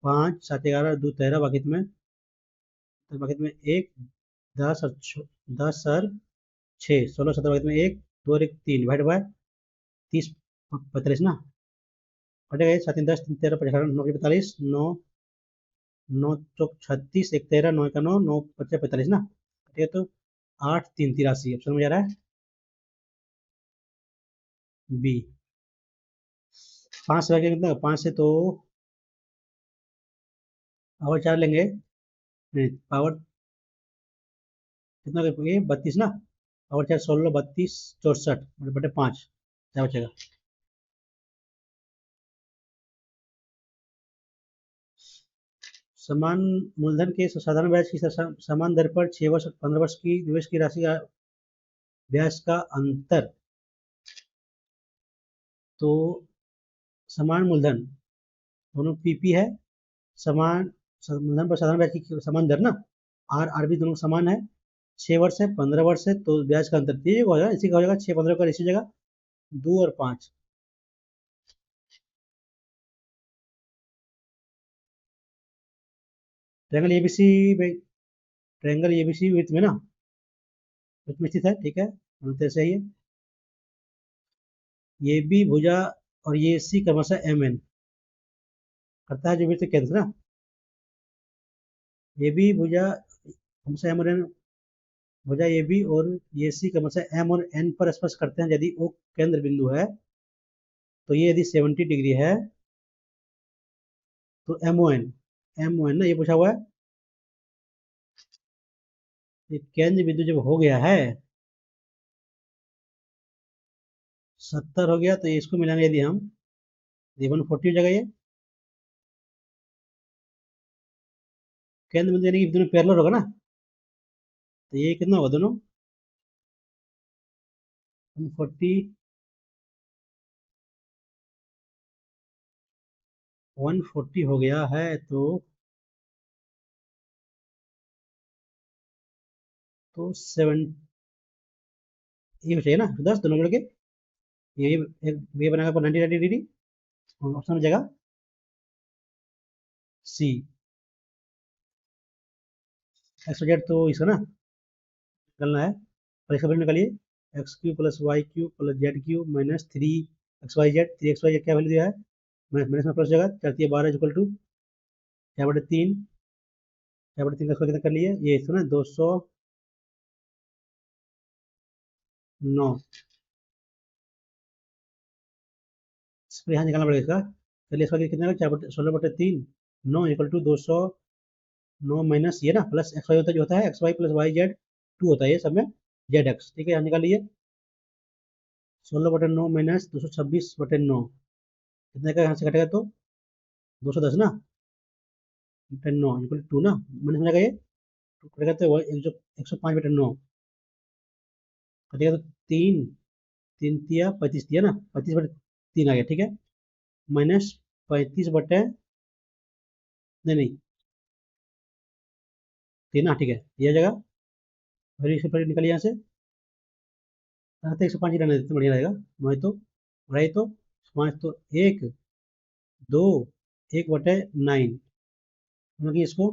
5 7 11 2 13 बाकी में 1 10 और 10 और 6 16 17 बाकी में 1 2 और 1 3 डिवाइड बाय 30 45 ना कटेगा 7 3 10 3 13 5 18 9 45 9 9 चौक 36, एक 13, 9 का 9, 9 25 45 ना, ठीक है। तो 8 3 83 ऑप्शन में जा रहा है बी। 5 से भाग कितना, 5 से तो पावर 4 लेंगे, नहीं पावर कितना, ये 32 ना, पावर 4 16 32 64 बटे 5, क्या बचेगा। समान मूलधन के साधारण ब्याज की समान दर पर 6 वर्ष 15 वर्ष की निवेश की राशि का ब्याज का अंतर। तो समान मूलधन दोनों पीपी है, समान मूलधन पर साधारण ब्याज की समान दर ना, आर भी दोनों समान है, 6 वर्ष है 15 वर्ष है, तो ब्याज का अंतर ये हो जाएगा, इसी का हो जाएगा 6 15 का इसी जगह 2 और 5। ट्रायंगल एबीसी में, ट्रायंगल एबीसी विथ में ना, विथ में स्थित है, ठीक है, बोलते सही है। ये बी भुजा और ये सी क्रमशः एम एन करता है जो वृत्त केंद्र ना, ये बी भुजा क्रमशः एम और एन, भुजा ए बी और ये सी क्रमशः एम और एन पर स्पर्श करते हैं, यदि वो केंद्र बिंदु है, तो ये यदि 70 डिग्री है तो एम ओ एन ना, ये पूछा हुआ है। ये केंद्र बिंदु जब हो गया है 70 हो गया, तो ये इसको मिलाएंगे यदि हम, ये 140 हो जाएगा ये केंद्र बिंदु, यानी कि दोनों पैरेलल होगा ना, तो ये कितना होगा दोनों 140 140 हो गया है, तो 7 ये हो चाहिए ना, 10 दोनों मिलके ये बनेगा 90 डिग्री, ऑप्शन हो जाएगा सी। एक्स जेड तो इसका ना निकलना है, और इसका वैल्यू निकालिए, X cube plus Y cube plus Z cube minus 3 XYZ, 3 XYZ क्या वैल्यू दिया है, माइनस में प्लस हो जाएगा, 4 12 इक्वल टू 4/3, 4/3 का स्क्वायर कितना कर लिए, ये इसको ना 209, इसको यहाँ निकालना पड़ेगा इसका, चलिए इसका कितना 4 16/3, 9 इक्वल टू 209 माइनस ये ना प्लस एक्स वाई होता है, जो होता है X Y plus Y Z 2 होता है ये सब में जेड एक्स, ठीक है, यहाँ निकाल लिए 16/9 माइनस 226/9, कितने का यहाँ से कटेगा तो 210 ना, 9 इक्वल टू ना, माइनस हो जाएगा ये, तो कटेगा तो 105/9 कटेगा, तो 3 3 दिया 35 दिया ना, 35/3 आ गया, ठीक है, माइनस 35 नहीं नहीं 3 ना, ठीक है, ये जगह फिर इसे पर निकलिए यहाँ से, यहाँ तो 105 ही रहने देते बढ़िया रहेगा, नहीं तो बढ़ाई तो 5 तो 1 2 1/9, क्योंकि इसको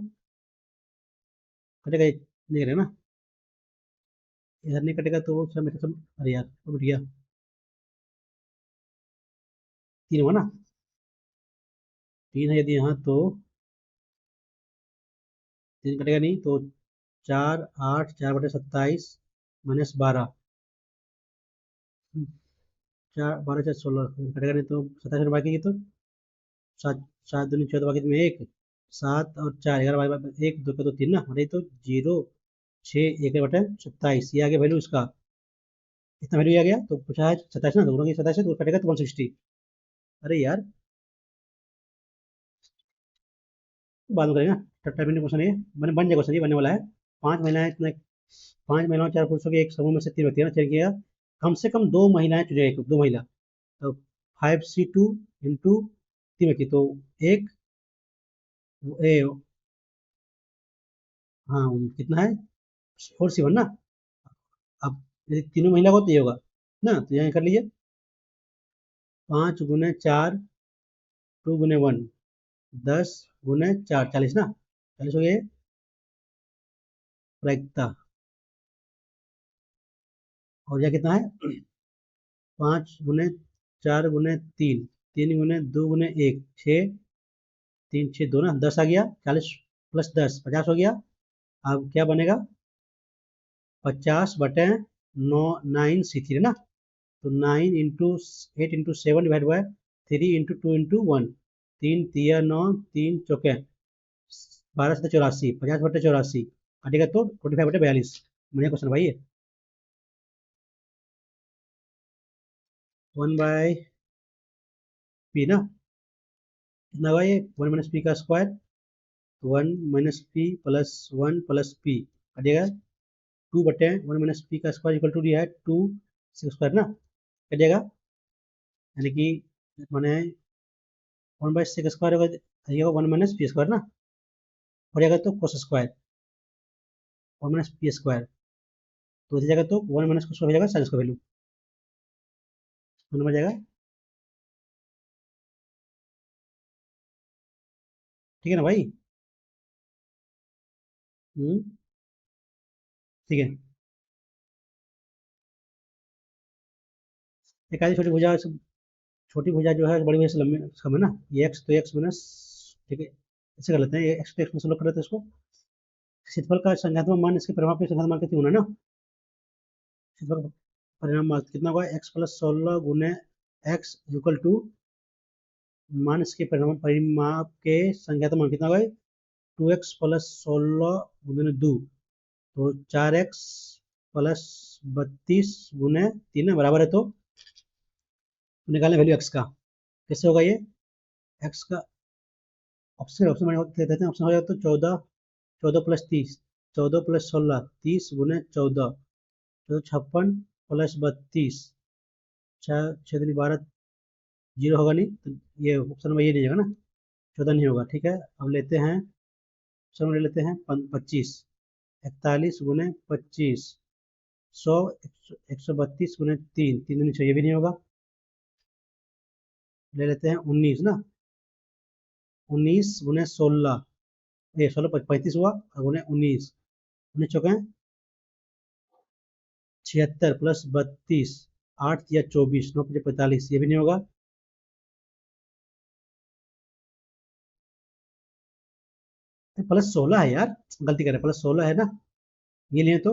कटेगा नहीं करेगा ना, इधर नहीं कटेगा तो सब, अरे यार तो उठ गया, 3 हुआ ना, 3 है यदि यहाँ तो 3 कटेगा नहीं, तो 4 8 4/27 माइनस 12, 4 12 4 16 कटेगा नहीं, तो 27 बाकी की तो 7 7 दूनी 14 बाकी में 1 7 और 4 11 बाकी 1 2 का तो 3 ना, अरे तो 0 6 1/27, ये आगे वैल्यू इसका इतना वैल्यू आ गया, तो पूछा है 27 ना, दोनों की 27 है तो कटेगा तो 160। अरे यार बाद में करेंगे ना, टर्मिनल क्वेश्चन ये मैंने बन जाएगा क्वेश्चन, ये बनने वाला है। 5 महिलाएं इतने 5 महिलाओं 4 पुरुषों के एक समूह में से 3 व्यक्ति चयन किया, कम से कम 2 महिलाएं चुने, 2 महिला, तो 5C2 इंटू 3 व्यक्ति, तो एक ए, हाँ कितना है 4C1 ना, अब यदि तीनों महिला को तो ये होगा ना, तो यहाँ कर लीजिए 5 × 4 2 × 1 10 × 4 40 ना, 40 हो गए प्रायिकता, और यह कितना है 5 × 4 × 3 3 × 2 × 1 6 3 6 2 ना 10 आ गया, 40 प्लस 10 50 हो गया। अब क्या बनेगा 50/9 9 C3 है ना। तो 9 × 8 × 7 डिवाइड बाय 3 × 2 × 1 3 × 3 = 9 3 चौके 12 × 7 = 84 50/84 कटेगा तो 25/42 बढ़िया क्वेश्चन भाई ये। 1/p ना कितना हुआ ये 1 - p का square 1 - p plus 1 plus p कटेगा 2/1 - p का स्क्वायर इक्वल टू दिया है 2 स्क्वायर ना कटेगा यानी कि मैंने 1/6 स्क्वायर होगा ये 1 - p स्क्वायर ना हो जाएगा तो कोस स्क्वायर 1 - p स्क्वायर तो इसी जगह तो 1 - cos हो जाएगा साइन का वैल्यू नंबर जाएगा ठीक है ना भाई। ठीक है एक आधी छोटी भुजा जो है बड़ी भुजा से लंबी कम है ना ये एक्स तो एक्स माइनस ठीक है ऐसे कर लेते हैं ये एक्स तो एक्स में सोल्व कर लेते हैं इसको। क्षेत्रफल का संख्यात्मक मान इसके परिमाप के संख्यात्मक मान कितनी होना है ना क्षेत्रफल का परिणाम मान कितना होगा x + 16 गुने x इक्वल टू मान इसके परिमाप के संख्यात्मक मान कितना होगा 2x + 16 गुने 2 तो 4x + 32 गुने 3 बराबर है तो निकालने वैल्यू x का कैसे होगा ये x का ऑप्शन ऑप्शन देते हैं ऑप्शन हो जाएगा तो 14 + 30 14 + 16 30 गुने 14 तो 56 + 32 6 दूनी 12 जीरो होगा नहीं तो ये ऑप्शन में ये नहीं जाएगा ना 14 नहीं होगा ठीक है। अब लेते हैं ऑप्शन में ले लेते हैं 25 41 गुने 25 100 132 गुने 3 3 दूनी 6 ये भी नहीं होगा। ले लेते हैं 19 ना 19 गुने 16 ये 16 35 हुआ गुने 19 19 चौके 76 + 32 8 या 24 9 × 45 ये भी नहीं होगा। +16 है यार गलती कर रहे +16 है ना ये लिए तो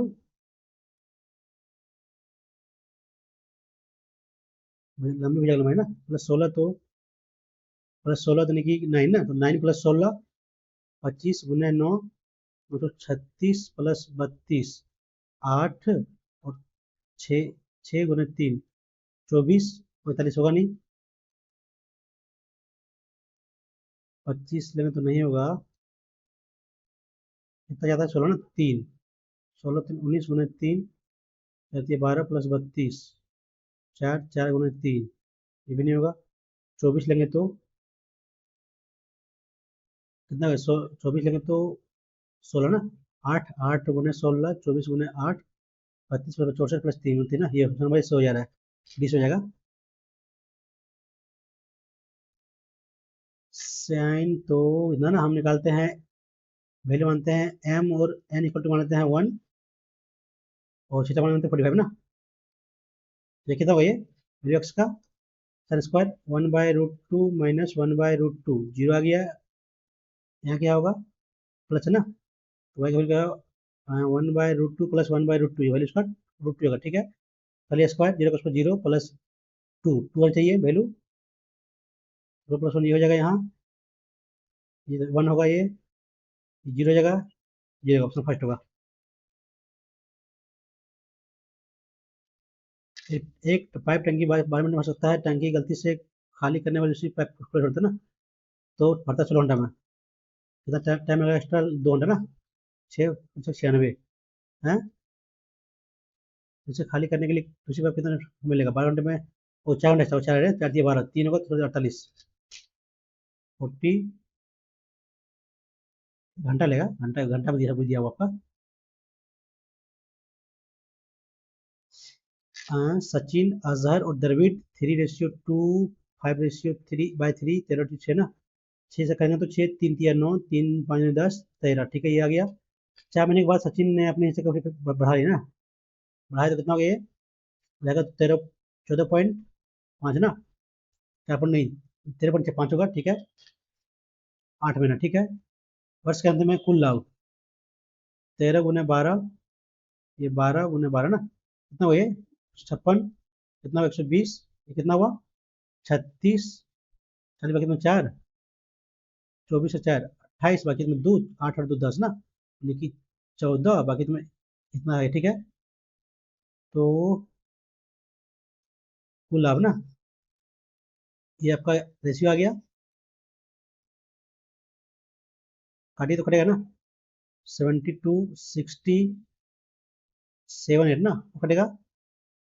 लंबी भुजा लंबाई ना +16 तो नहीं 9 ना तो 9 + 16 25 गुने 9 36 + 32 8 और 6 6 गुने 3 24 45 होगा नहीं 25 लेंगे तो नहीं होगा इतना ज़्यादा 16 ना 3 16 3 19 गुने 3 रहती है 12 + 32 4 4 गुने 3 ये भी नहीं होगा 24 लेंगे तो कितना 24 लेंगे तो 16 ना 8 8 गुने 16 24 गुने 8 32 + 64 + 3 होती है ना ये ऑप्शन भाई 100 हो जा रहा है 20 हो जाएगा। साइन तो इतना ना हम निकालते हैं वैल्यू मानते हैं m और n इक्वल टू मान लेते हैं 1 और थीटा मान लेते हैं 45 ना ये कितना होगा ये वैल्यू x का साइन स्क्वायर 1/√2 - 1/√2 जीरो आ गया यहाँ क्या होगा प्लस है ना तो y का वैल्यू क्या 1/√2 + 1/√2 ये वैल्यू इसका √2 होगा ठीक है पहले स्क्वायर जीरो का जीरो प्लस 2 चाहिए वैल्यू 2 + 1 ये हो जाएगा यहाँ ये 1 होगा ये जीरो जगह जीरो ऑप्शन फर्स्ट होगा। एक पाइप टंकी 12 मिनट में भर सकता है टंकी गलती से खाली करने वाली उसी पाइप को खोलते ना तो भरता 16 घंटा में कितना टाइम लगेगा एक्स्ट्रा 2 घंटा ना 6 96 है इसे खाली करने के लिए दूसरी पाइप कितना मिलेगा 12 घंटे में वो 4 घंटे और 4 4 दिए 12 3 होगा तो 48 40 घंटा लेगा घंटा घंटा में दिया दिया हुआ आपका। सचिन अजहर और द्रविड़ 3:2 5:3 13 ना 6 से करेंगे तो 6 3 3 9 3 5 10 13 ठीक है ये आ गया 4 महीने के बाद सचिन ने अपने हिस्से का बढ़ा लिया ना बढ़ाया तो कितना हो गया ये हो जाएगा 14.5 ना 4 नहीं 13.5 होगा ठीक है 8 महीना ठीक है वर्ष के अंत में कुल लाभ 13 गुने 12, ये 12 गुने 12 ना, कितना हुआ ये 56, कितना हुआ 120, ये कितना हुआ 36, 40 बाकी में 4, 24 से 4 28, बाकी में 2, 8 और 2 10 ना, यानी कि 14, बाकी में इतना है, ठीक है। तो कुल लाभ ना, ये आपका रेशियो आ गया, काटिए तो कटेगा ना, 72 60 7 8 ना, वो कटेगा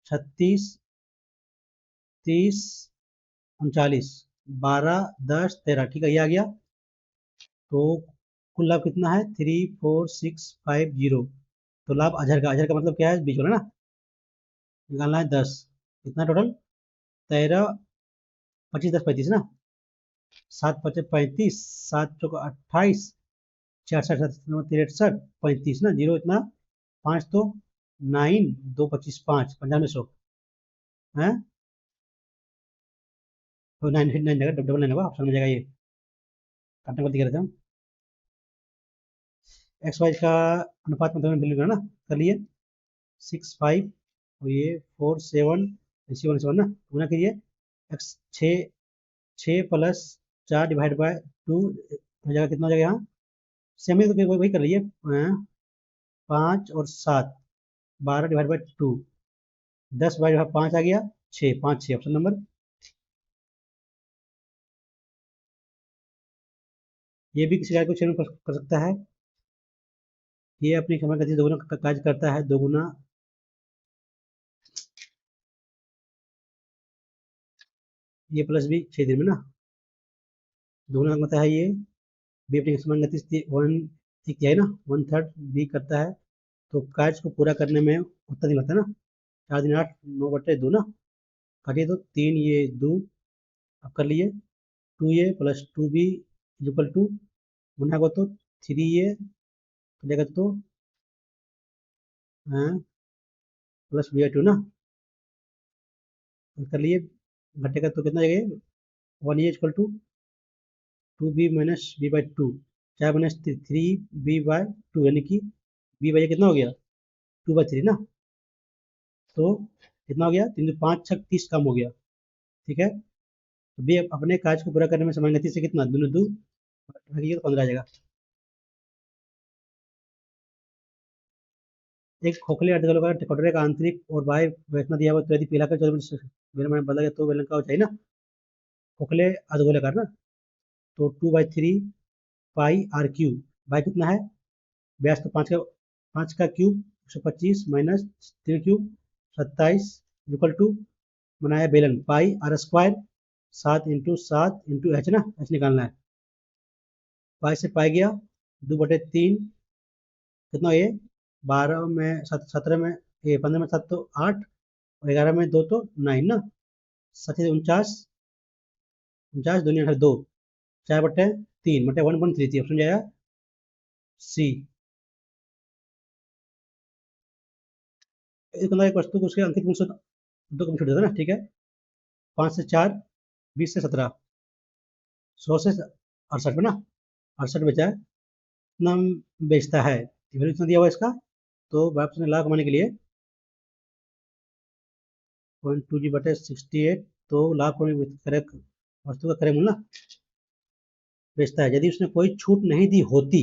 36 30 39 12 10 13, ठीक है, ये आ गया। तो कुल लाभ कितना है 34650। तो लाभ अजहर का मतलब क्या है, बीच वाला ना, निकालना है 10, कितना टोटल 13 25 10 35 ना, 7 25 35, 7 चौक 28, 4 7 63 35 ना, जीरो इतना 5 तो 9 2 25 5 95 100 है। तो 9 9 जगह डबल 9 होगा, ऑप्शन में जाएगा ये, काटने को दिख रहे थे हम। एक्स वाई का अनुपात मतलब वैल्यू करना ना, कर लिए 6 5 और ये 4 7 7 7 ना, गुना कीजिए एक्स 6 6 प्लस 4 डिवाइड बाय 2 हो जाएगा, कितना हो जाएगा यहाँ सेम ही, तो फिर वही कर लीजिए 5 और 7 12 डिवाइड बाय 2, 10 बाई 5 आ गया 6 5 6, ऑप्शन नंबर। ये भी किसी कार्य को चयन कर सकता है, ये अपनी समय गति दोगुना कार्य करता है, दोगुना ये प्लस बी 6 दिन में ना, दोगुना का मतलब है ये बी अपनी समान गति 1 किया है ना, 1/3 बी करता है, तो कार्य को पूरा करने में उतना दिन लगता है ना, 4 दिन 8 9 बटे 2 ना, काटिए तो 3 ये 2, अब कर लिए 2 ये प्लस 2 बी इक्वल टू, गुना को तो 3 ये कटेगा तो प्लस बी 2 ना, कर लिए घटेगा तो कितना जाएगा 1 ये equal to 2b minus B by 2, 4 minus 3b/2, यानी कि b बाई कितना हो गया 2/3 ना, तो कितना हो गया 3 5 6 30 कम हो गया, ठीक है। तो बी अपने कार्य को पूरा करने में समान गति से कितना दोनों दो तो 15 आ जाएगा। एक खोखले अर्धगोले का कटोरे का आंतरिक और बाह्य संरचना दिया हुआ, तो यदि पिलाकर 14 मिनट बदला गया तो बेलन का चाहिए ना, खोखले अर्धगोले का ना, तो 2/3 पाई आर क्यूब, बाई कितना है व्यास, तो 5 का cube 125 minus 3 cube 27 equal to, बनाया बेलन पाई आर स्क्वायर 7 × 7 × एच ना, एच निकालना है, पाई से पाई गया 2/3, कितना ये 12 में 17 में ये 15 में 7 तो 8 और 11 में 2 तो 9 ना, 7 49 दुनिया है 2, 4/3 बटे 1.33, ऑप्शन जाएगा सी। एक वस्तु को उसके अंकित मूल्य से 2 कम छूट देता है ना, ठीक है, 5 से 4 20 से 17 100 से 68 में ना, 68 बचा है, इतना बेचता है, वैल्यू कितना दिया हुआ है इसका, तो वापस ने लाभ कमाने के लिए 0.2g/68, तो लाभ करे वस्तु का करे मूल्य ना बेचता है, यदि उसने कोई छूट नहीं दी होती,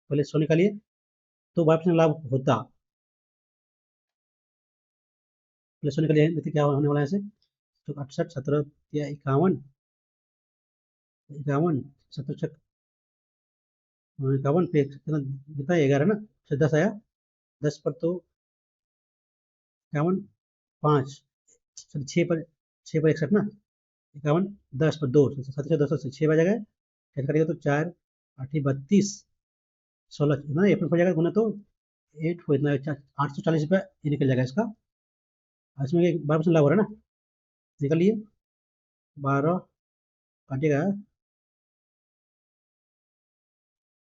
पहले 100 निकालिए, तो वापस में लाभ होता, पहले 100 निकालिए, देखिए क्या होने वाला है ऐसे, तो 68 17 या 51 51 17 51 पे कितना कितना 11 ना, फिर 10 आया, 10 पर तो 51 5 6 पर 61 ना, 51 10 पर 2 7 10 से 6 बज गए, कैसे करेगा तो 4 8 32 16 ना, ये हो जाएगा गुना, तो 8 को इतना 840 रुपये ये निकल जाएगा इसका, इसमें 12% लाभ हो रहा है ना, निकालिए 12 काटेगा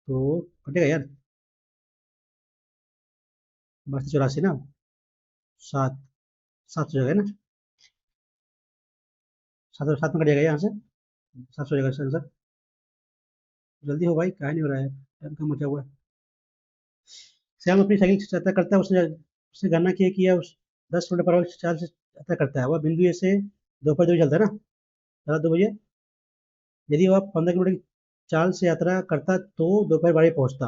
तो कटेगा यार 12 84 ना, 7 7 हो जाएगा ना, 7 में कट जाएगा यहाँ से, 7 हो जाएगा आंसर। जल्दी हो भाई, क्या नहीं हो रहा है। कम बचा हुआ है। श्याम अपनी साइकिल से यात्रा करता है, उसने उसने गणना की है कि यह 10 किलोमीटर पर आवर चाल से यात्रा करता है। वह बिंदु ए से दोपहर 2 बजे चलता है ना, रात 2 बजे। यदि वह 15 किलोमीटर की चाल से यात्रा करता तो दोपहर 12 बजे पहुंचता।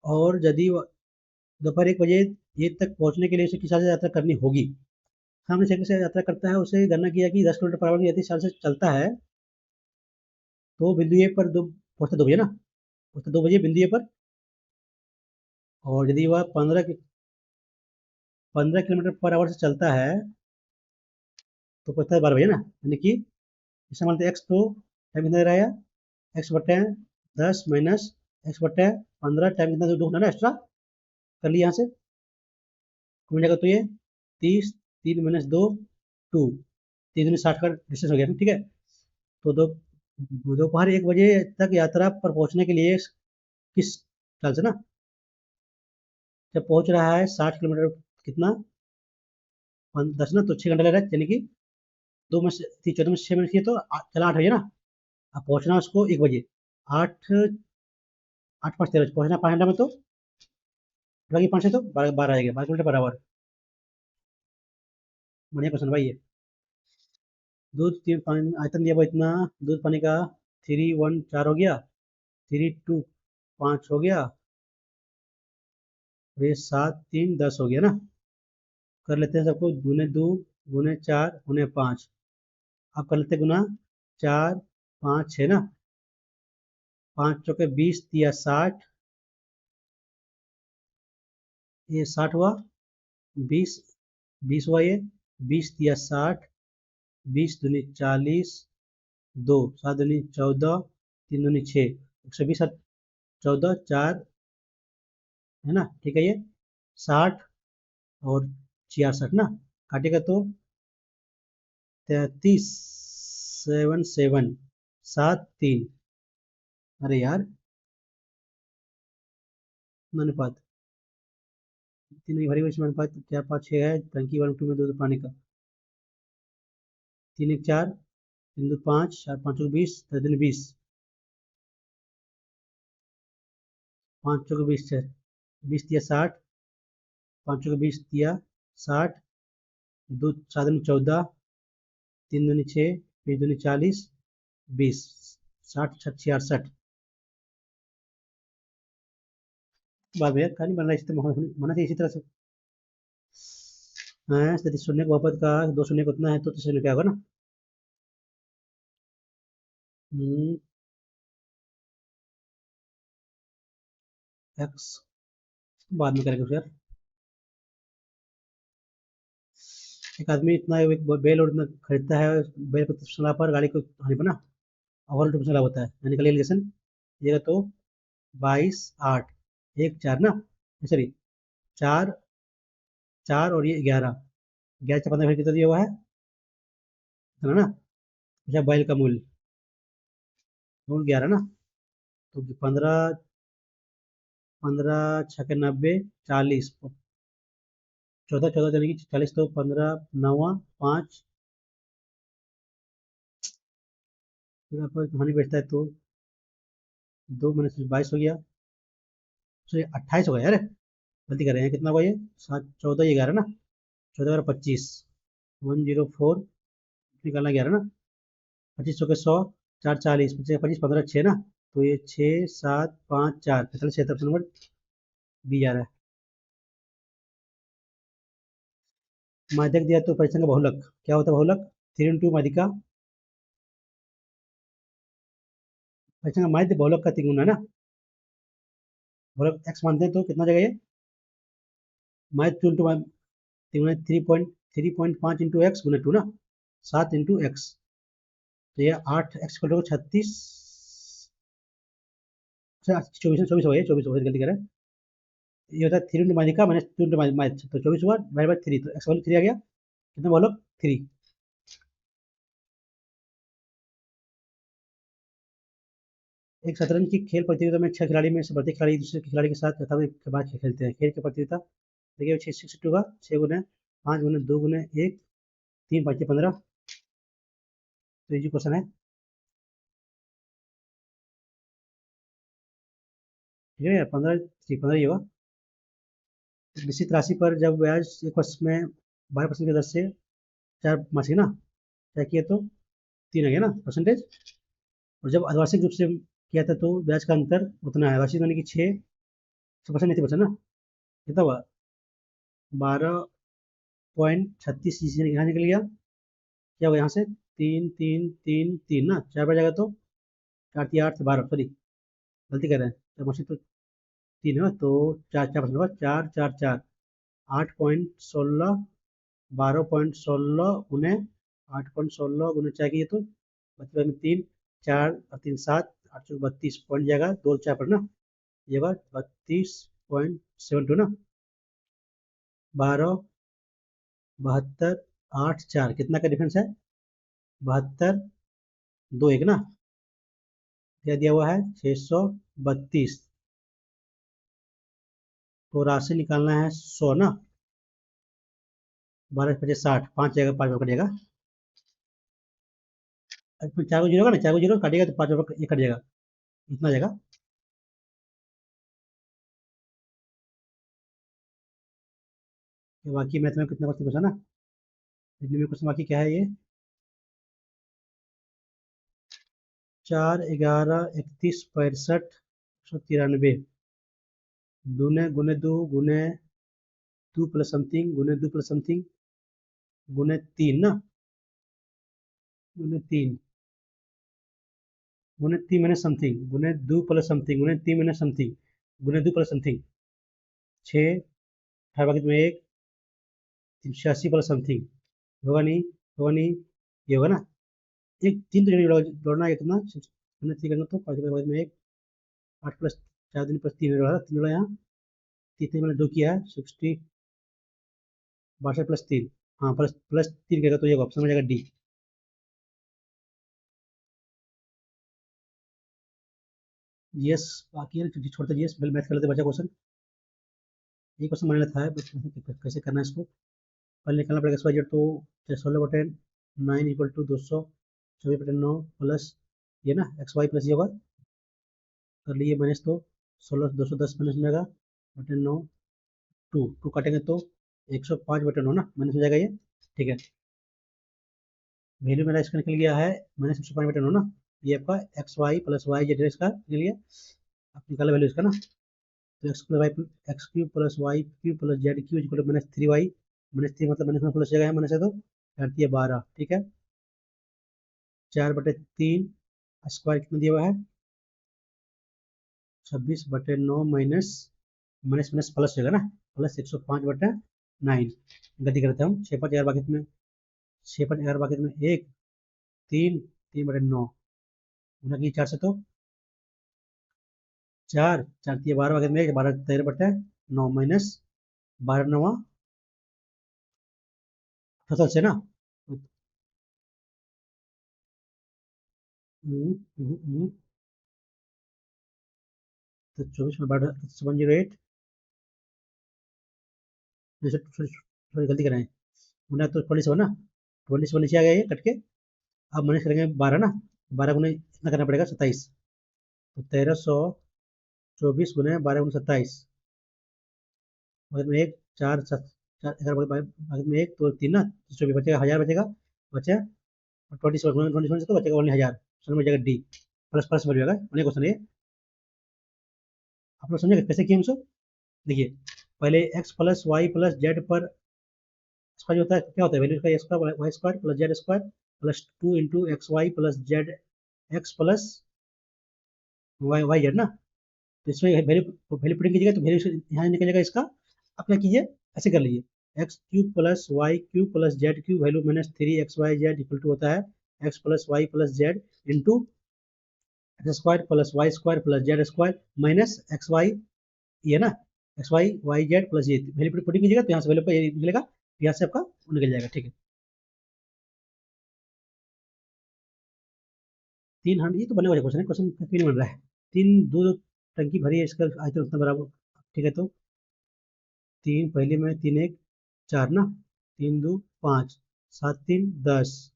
और यदि वह दोपहर 1 बजे ये तक पहुंचने के लिए उसे किस चाल से यात्रा करनी होगी। सामने साइकिल से यात्रा करता है, उसे गणना किया कि 10 किलोमीटर पर आवर की यदि चाल से चलता है तो बिंदु ए पर दो पहुंचता 2 बजे ना, पहुंचता 2 बजे बिंदु ए पर। और यदि वह 15 किलोमीटर पर आवर से चलता है तो पहुंचता है 12 बजे ना, यानी कि इसका मतलब एक्स तो टाइम कितना दे रहा है, एक्स बटे 10 - एक्स बटे 15 टाइम कितना दो ना एक्स्ट्रा कर लिया यहाँ से, कौन जाएगा तो ये 30, 3 - 2 2, 3 - 60 का डिस्टेंस हो गया, ठीक है। तो दोपहर 1 बजे तक यात्रा पर पहुंचने के लिए किस चाल से ना, जब पहुंच रहा है 60 किलोमीटर, कितना 10 ना, तो 6 घंटे लग रहा है, यानी कि 2 में से 14 में से 6 मिनट किए तो चला 8 बजे ना। अब पहुंचना उसको 1 बजे, 8 8 5 13 पहुंचना 5 घंटा में, तो बाकी 5 से तो 12 आ गया, 12 किलोमीटर पर आवर। बढ़िया क्वेश्चन भाई ये। दूध तीन पानी आयतन दिया हुआ इतना, दूध पानी का 3 1 4 हो गया, 3 2 5 हो गया, और ये 7 3 10 हो गया ना। कर लेते हैं सबको, गुने 2 गुने 4 गुने 5। अब कर लेते हैं गुना 4 5 6 ना, 5 चौके 20 तिया 60, ये 60 हुआ, 20 20 हुआ, ये 20 तिया 60, 20 दूनी 40, 2 7 दूनी 14, 3 दूनी 6, 120 14 4 है ना, ठीक है। ये 60 और 66 ना, काटेगा तो 33 7 7 7 3। अरे यार, अनुपात तीन की भरी हुई इसमें अनुपात 4 5 6 है, टंकी 1 2 में दो पानी का, 3 1 4 3 2 5 4 5 20 3 2 20, 5 चौके 20 20 तिया 60, 5 चौके 20 तिया 60, 2 7 दूनी 14, 3 दूनी 6, 5 दूनी 40, 20, 60 6 66। बात भैया कहानी बन रहा है, इसी तरह होना चाहिए, इसी तरह से। हाँ, यदि शून्य को बहुपद का 2 शून्य को उतना है तो 3 शून्य क्या होगा ना। हम्म, एक्स बाद में करेंगे फिर। एक आदमी इतना एक बेल और इतना खरीदता है, बेल को चला पर गाड़ी को हानि पर ना ओवर टू चला होता है, यानी कि एलिगेशन ये तो 22 8 1 4 ना, सॉरी 4 4 और ये 11 11 से 15 कितना दिया हुआ है ना। अच्छा, बैल का मूल्य 11 ना, तो 15 15 छक्के 90 40, 14 14 चलेगी 40, तो 15 9 5, फिर आपको कहानी बेचता है तो 2 - 22 हो गया, सॉरी 28 हो गया यार, गलती कर रहे हैं, कितना हुआ ये 7 14 ये 11 ना, 14 और 25 104 निकालना 11 ना, 25 सौ के 100 4 40 25 25 15 6 ना, तो ये 6 7 5 4 45 76 नंबर दी जा रहा है। माध्यक दिया तो परीक्षण का बहुलक क्या होता है, बहुलक 3 इंटू माध्यिका, परीक्षण का माध्य बहुलक का 3 गुना है ना। बहुलक एक्स मानते हैं तो कितना जगह ये माध्य 2 इंटू 3 3.5 इंटू एक्स गुना 2 ना, 7 इंटू एक्स, तो ये 8 एक्स को 36, 24 24 हो गया, 24 हो गया, गलती करें। ये होता है 3 इंटू माध्यिका माइनस 2 इंटू माध्य, तो 24 हुआ डिवाइड बाय 3, तो एक्स वैल्यू 3 आ गया, कितना बहुलक 3। एक शतरंज की खेल प्रतियोगिता में 6 खिलाड़ी में से प्रत्येक खिलाड़ी दूसरे खिलाड़ी के साथ तथा के बाद खेलते हैं। खेल की प्रतियोगिता देखिए 6 होगा, 6 गुने 5 गुने 2 गुने 1 3 5 15, तो ये क्वेश्चन है। ठीक है यार, 15 ठीक 15 ही होगा। निश्चित राशि पर जब ब्याज एक वर्ष में 12% की दर से 4 मासिक ना तय किए तो 3 आ गया ना परसेंटेज। और जब अर्धवार्षिक रूप से किया था तो ब्याज का अंतर उतना है, वार्षिक यानी कि 6% नहीं 3% ना, कितना हुआ 12.36 यहाँ निकल गया। क्या होगा यहाँ से 3 3 3 3 ना, 4 बार जाएगा तो 4 3 8 12, सॉरी गलती कर रहे हैं, जब मासिक तो 3 है ना, तो 4 4% होगा, 4 4 4 8.16 12.16 गुने 8.16 गुने 4 की, तो बचपन में 3 4 और 3 7 8 32 पॉइंट जाएगा 2 4 पर ना, ये बात 32.72 ना, 12 72 8 4 कितना का डिफरेंस है 72 2 1 ना, क्या दिया हुआ है 632। तो राशि निकालना है 100 ना, 12 पचास 60 5 जाएगा 5 कटेगा, 4 को जीरो का ना, 4 को जीरो काटेगा तो 5 ये कट जाएगा, इतना जाएगा। बाकी मैथ में कितना क्वेश्चन बचा ना, इतने में क्वेश्चन बाकी क्या है ये 4 11 31 65 193 दूने गुने दो गुने 2 प्लस समथिंग गुने 2 प्लस समथिंग गुने 3 ना, गुने 3 गुने 3 माइनस समथिंग गुने 2 प्लस समथिंग गुने 3 माइनस समथिंग गुने 2 प्लस समथिंग 6 अठारह बाकी में 1 86 प्लस समथिंग, होगा नहीं, होगा नहीं, ये होगा ना, एक 3 तो जरूर जोड़ना है कितना मैंने 3 करना, तो 5 के बाद में 1 8 प्लस 4 दिन प्लस 3 जोड़ा 3 जोड़ा यहाँ, 3 मैंने 2 किया है 60 62 प्लस 3, हाँ प्लस प्लस 3 करेगा तो ये ऑप्शन हो जाएगा डी। जीएस बाकी है, छोड़ते जीएस पहले मैथ कर लेते बचा क्वेश्चन। ये क्वेश्चन मैंने था कैसे करना है इसको, पहले निकालना पड़ेगा एक्स वाई जेड, तो 16/9 इक्वल टू 224/9 प्लस ये ना एक्स वाई प्लस ये होगा, कर लिए माइनस, तो 16 210 माइनस में आएगा बटे 9 टू टू काटेंगे तो 105/9 ना माइनस हो जाएगा ये, ठीक है। वैल्यू मेरा इसका निकल गया है माइनस 105/9 ना, ये आपका X Y plus Y Z इसका निकल गया, आप निकाला वैल्यू इसका ना, तो X plus Y X cube plus Y cube plus Z cube equal to minus 3 Y, minus 3 मतलब माइनस में प्लस जगह है, माइनस है तो 4 ठीक है, 4/3 स्क्वायर कितना दिया हुआ है 26/9 माइनस माइनस माइनस प्लस होगा ना, प्लस 105/9, गलती करते हैं हम 6 5 11 बाकी में 6 5 11 बाकी में 1 3 3/9 गुना की 4 से, तो 4 4 12 बाकी में 1 12 13/9 माइनस 12 9 फसल से ना, तो 24 में 108 जैसे थोड़ी गलती कराएं गुना, तो 27 ना, 27 नीचे आ गया ये कट के, अब माइनस करेंगे 12 ना, 12 गुना इतना करना पड़ेगा 27, तो 1324 गुने 12 गुना 27 बाद में 1 4 7 4 11 बाद में 1 तो 3 ना, तो भी बचेगा 1000 बचेगा, बचे 27 से तो बचेगा ओनली 1000, समझ में जाएगा डी, प्लस प्लस बच जाएगा ओनली क्वेश्चन ये। आप लोग समझे कैसे किए हम सब, देखिए पहले X plus Y plus Z पर इसका जो होता है क्या होता है वैल्यू का एक्स का Y square plus Z square plus 2 into X Y plus Z X plus Y Y Z ना, तो इसमें वैल्यू वैल्यू पुटिंग कीजिएगा तो वैल्यू यहाँ निकलेगा इसका, आप क्या कीजिए ऐसे कर लीजिए X cube plus Y cube plus Z cube value minus 3 XY Z equal to होता है X plus Y plus Z into X square plus Y square plus Z square minus X Y, ये ना X Y Y Z plus ये value putting कीजिएगा तो यहाँ से value पर ये निकलेगा, यहाँ से आपका निकल जाएगा, ठीक है। 300 ये तो बने हुए क्वेश्चन है, क्वेश्चन क्यों नहीं बन रहा है, तीन दो दो टंकी भरी है इसका आज तो उतना बराबर, ठीक है। तो 3 पहले में 3 1 4 ना, 3 2 5 7 3 10,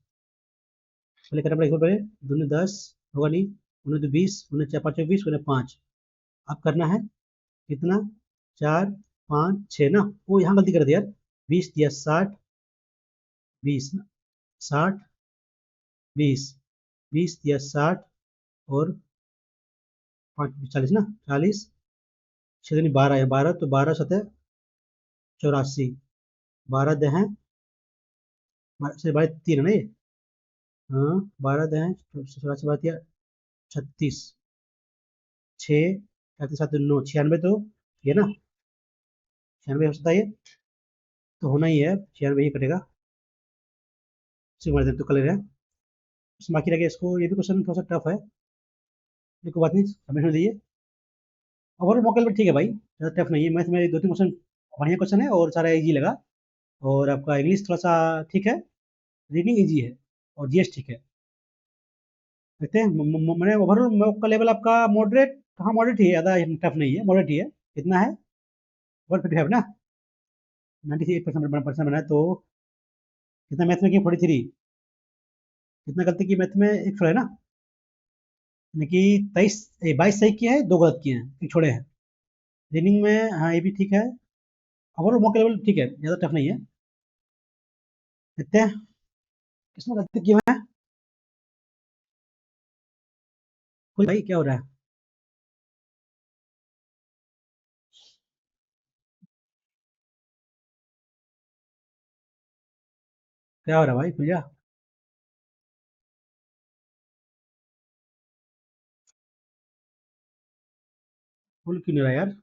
पहले करना पड़ेगा पहले दूनी 10 होगा नहीं, उन्हें तो 20 उन्हें 4 5 20 उन्हें 5, अब करना है कितना, 4 5 6 ना, वो यहाँ गलती कर दिया यार, 20 दिया 60, 20 60 20, 20 दिया 60 और 5 40 ना, 40 6 12 है, 12 तो 12 7 84, 12 दे हैं, 12 3 है ना ये, हाँ 12 दे हैं 36 6 37 9 96 तो ये ना, 96 हो सकता है ये, तो होना ही है 96 ही कटेगा, इसी मार देते तो कलर है। बस बाकी रह गया इसको, ये भी क्वेश्चन थोड़ा सा टफ है, ये कोई बात नहीं, हमें होने दीजिए। ओवरऑल मॉक टेस्ट ठीक है भाई, ज़्यादा टफ नहीं है, मैथ में 2 3 क्वेश्चन बढ़िया क्वेश्चन है और सारा इजी लगा, और आपका इंग्लिश थोड़ा सा ठीक है, रीडिंग इजी है, और जीएस ठीक है। देखते हैं मैंने ओवरऑल मॉक का लेवल आपका मॉडरेट, हाँ मॉडरेट ही है, ज़्यादा टफ नहीं है, मॉडरेट ही है। कितना है, 155 ना, 98% बना है, तो कितना मैथ में किया, 43, कितना गलती की मैथ में, एक छोड़ा है ना, यानी कि 22 सही किए हैं, 2 गलत किए हैं, एक छोड़े हैं। रीडिंग में हाँ ये भी ठीक है, ओवरऑल मॉक लेवल ठीक है, ज़्यादा टफ नहीं है। देखते हैं किसमें गलती की है, कोई भाई क्या हो रहा है, क्या हो रहा है भाई, खुल जा। खुल क्यों नहीं रहा यार,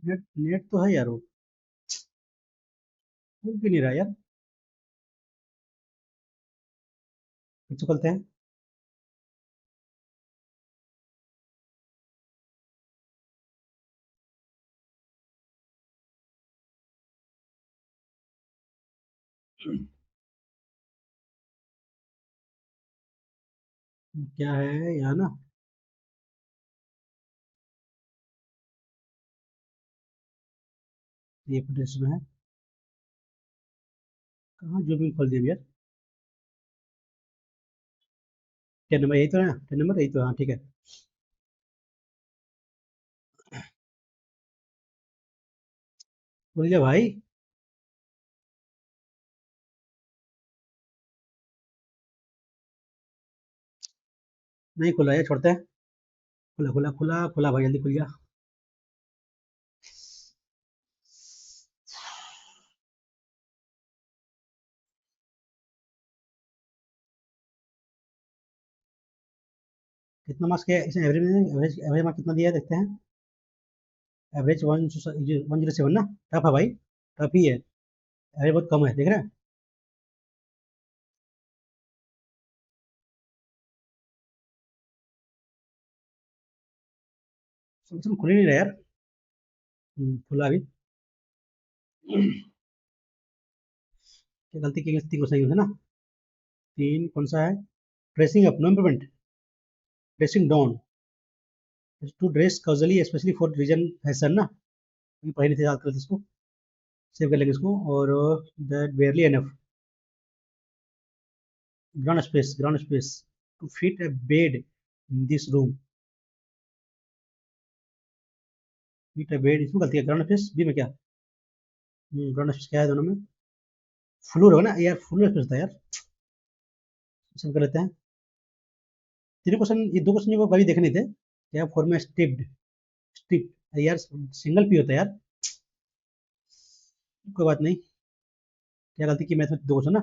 नेट नेट तो है यार, वो खुल क्यों नहीं रहा यार, फिर तो करते हैं। क्या है यहाँ ना, ये प्लेस में है, कहाँ जो भी खोल दिया यार, 10 नंबर यही तो है, 10 नंबर यही तो, हाँ ठीक है। खुल जा भाई, नहीं खुला है, छोड़ते हैं। खुला खुला खुला खुला भाई, जल्दी खुल जा। कितना मार्क्स के इसने एवरेज में, एवरेज एवरेज मार्क कितना दिया है देखते हैं। एवरेज 107 ना, टफ है भाई, टफ ही है, एवरेज बहुत कम है, देख रहे हैं। सब खुल ही नहीं रहा यार, खुला अभी। क्या गलती की, 3 क्वेश्चन है ना, 3 कौन सा है, dressing up no improvement, dressing down, to dress casually specially for reason fashion ना, ये पढ़े नहीं थे, याद कर लेते इसको, सेव कर लेंगे इसको, और that barely enough, ground space to fit a bed in this room, fit a bed, इसमें गलती है, ग्राउंड स्पेस बी में क्या, ग्राउंड स्पेस क्या है दोनों में, फ्लोर होगा ना यार, फ्लोर स्पेस था यार, सेव कर लेते हैं। 3 क्वेश्चन, ये 2 क्वेश्चन को कभी देखे नहीं थे, क्या फॉर्म में स्ट्रिप्ड, स्ट्रिप्ड यार, सिंगल पी होता है यार, कोई बात नहीं, क्या गलती की मैथ में, 2 क्वेश्चन ना,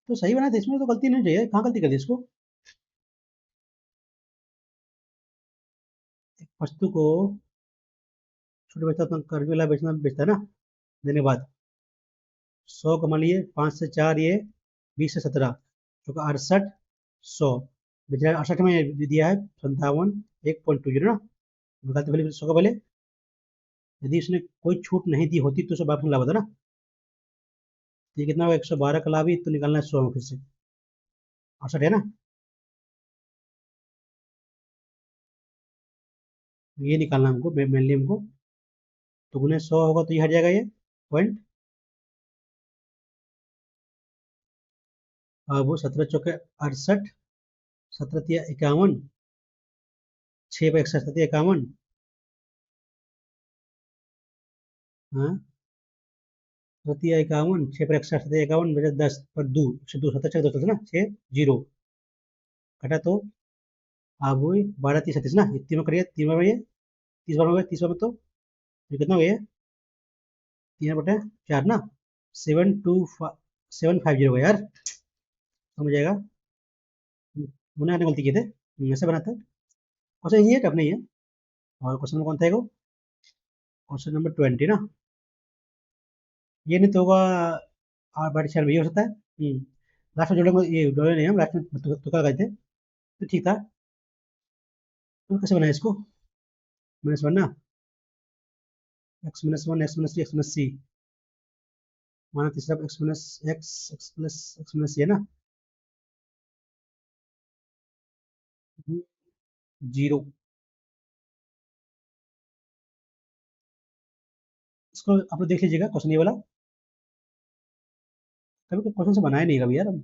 तो सही बना था, इसमें तो गलती नहीं चाहिए, कहाँ गलती कर दी इसको। एक वस्तु को छोटे बच्चा तो करके वाला बेचना बेचता है ना, देने के बाद 100 कमा लिए, 5 से 4 ये, 20 से 17, तो 68 100, बेचारा 68 में दिया है 57, 1.20 ना, निकालते पहले 100 का पहले, यदि उसने कोई छूट नहीं दी होती तो 100 लाभ होता ना, तो ये कितना होगा, 112 का लाभ ही तो निकालना है 100 में फिर से, 68 है ना, ये निकालना हमको मेनली हमको। तो गुने 100 होगा तो ये हट जाएगा ये पॉइंट। अब वो 17 चौके 68, 17 तिया 51, 6 पर 61 तिया 51। हाँ, 17 51, 6 पर 61 तिया 51 बजे 10 पर 2 102, 17 चौके 10 ना 6 जीरो कटा तो अब वही 12 30 36 ना, ये तीनों करिए, तीन बार ये 30 बार हो गया, 30 बार में तो ये कितना हो गया, 3/4 ना, 72750 हो गया यार। समझ जाएगा। मैंने गलती की थे, ऐसे बनाता है। क्वेश्चन ये टफ नहीं है। और क्वेश्चन नंबर कौन था वो, क्वेश्चन नंबर 20 ना। ये नहीं तो होगा 8/4 ये हो सकता है। लास्ट में जोड़ेंगे, ये जोड़े नहीं हम, लास्ट में तुक्का लगाए थे तो ठीक था। तो कैसे बनाए इसको, -1 ना, x-1 x-3 x-c, माना तीसरा x प्लस x-c है ना, 0। इसको आप लोग देख लीजिएगा क्वेश्चन ये वाला, कभी तो क्वेश्चन से बनाया नहीं कभी यार हम।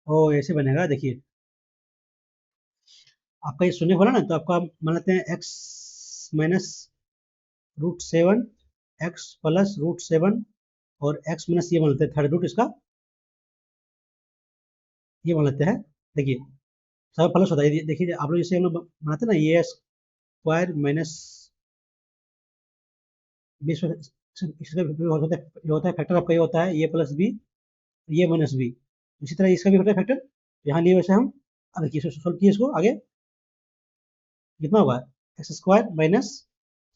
ओ ऐसे बनेगा, देखिए आपका ये शून्य बोला ना, तो आपका मान लेते हैं x-√7, x+√7 और x- ये मान लेते हैं थर्ड रूट इसका, ये मान लेते हैं। देखिए सब प्लस होता है, देखिए आप लोग जैसे हम लोग बनाते हैं ना, ये स्क्वायर माइनस 20 होता है फैक्टर आपका, ये होता है a प्लस बी, ये माइनस बी। इसी तरह इसका भी होता है फैक्टर, यहाँ लिए वैसे हम। अब देखिए सोल्व किए इसको आगे, कितना होगा, x² माइनस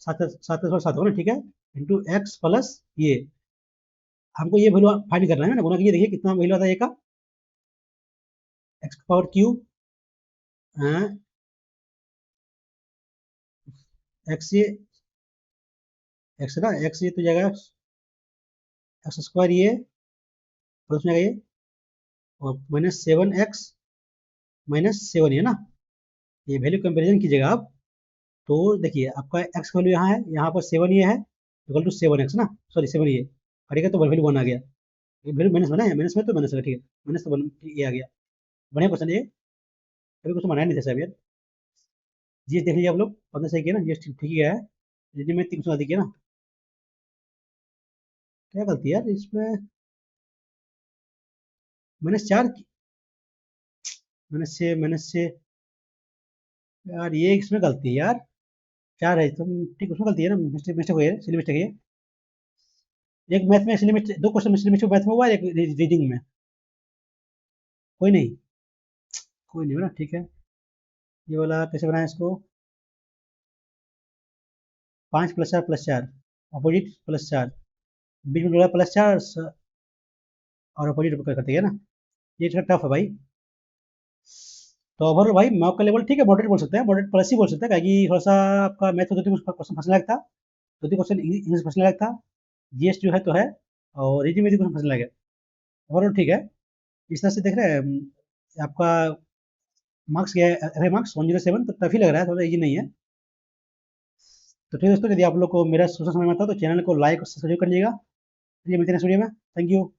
7 होगा ना, ठीक है, इंटू एक्स प्लस ये, हमको ये वैल्यू फाइंड करना है ना, गुना कीजिए, देखिए कितना वैल्यू आता है ये का, x⁻³ एक्स ये एक्स ना, एक्स ये तो जाएगा x² ये प्लस में आएगा ये, और -7x-7 है ना, ये वैल्यू कंपेरिजन कीजिएगा आप। तो देखिए आपका x का वैल्यू यहाँ पर 7 ये है, इक्वल टू 7x ना, सॉरी 7 ये करेगा तो वैल्यू 1 आ गया, ये वैल्यू माइनस बना है, माइनस में तो माइनस है, ठीक है, माइनस तो ये आ गया। बढ़िया क्वेश्चन ये, कभी कुछ बनाया नहीं था साहब यार। जी देख लीजिए आप लोग, पता सही किया ना, जी ठीक ही गया है। यदि मैं 300 दिया ना, क्या गलती है यार इसमें, -4 -6 यार, ये इसमें गलती है यार, 4 है तुम, ठीक उसमें गलती है ना, मिस्टेक मिस्टेक हुई है, सिली मिस्टेक है ये। एक मैथ में सिली मिस्टेक, 2 क्वेश्चन में सिली मिस्टेक मैथ में हुआ है, एक रीडिंग में। कोई नहीं, कोई नहीं हो ना, ठीक है। ये वाला कैसे बनाए इसको, 5 + 4 + 4, अपोजिट +4, बीच में जोड़ा +4 और अपोजिट करते हैं ना, ये थोड़ा टफ है भाई। तो ओवरऑल भाई मॉक का लेवल ठीक है, मॉडरेट बोल सकते हैं, मॉडरेट प्लस ही बोल सकते हैं, क्योंकि थोड़ा सा आपका मैथ में 2-3 क्वेश्चन फंसने लगा था, 2-3 क्वेश्चन इंग्लिश फंसने लगा था, जीएस जो है तो है, और रीजनिंग में भी क्वेश्चन फंसने लगे। ओवरऑल ठीक है। इस तरह से देख रहे हैं आपका मार्क्स क्या है, अरे मार्क्स 107, तो टफ ही लग रहा है, थोड़ा इजी नहीं है। तो ठीक है दोस्तों, यदि आप लोग को मेरा सोशल समझ में आता है तो चैनल को लाइक और सब्सक्राइब कर लीजिएगा। चलिए मिलते हैं नेक्स्ट वीडियो में, थैंक यू।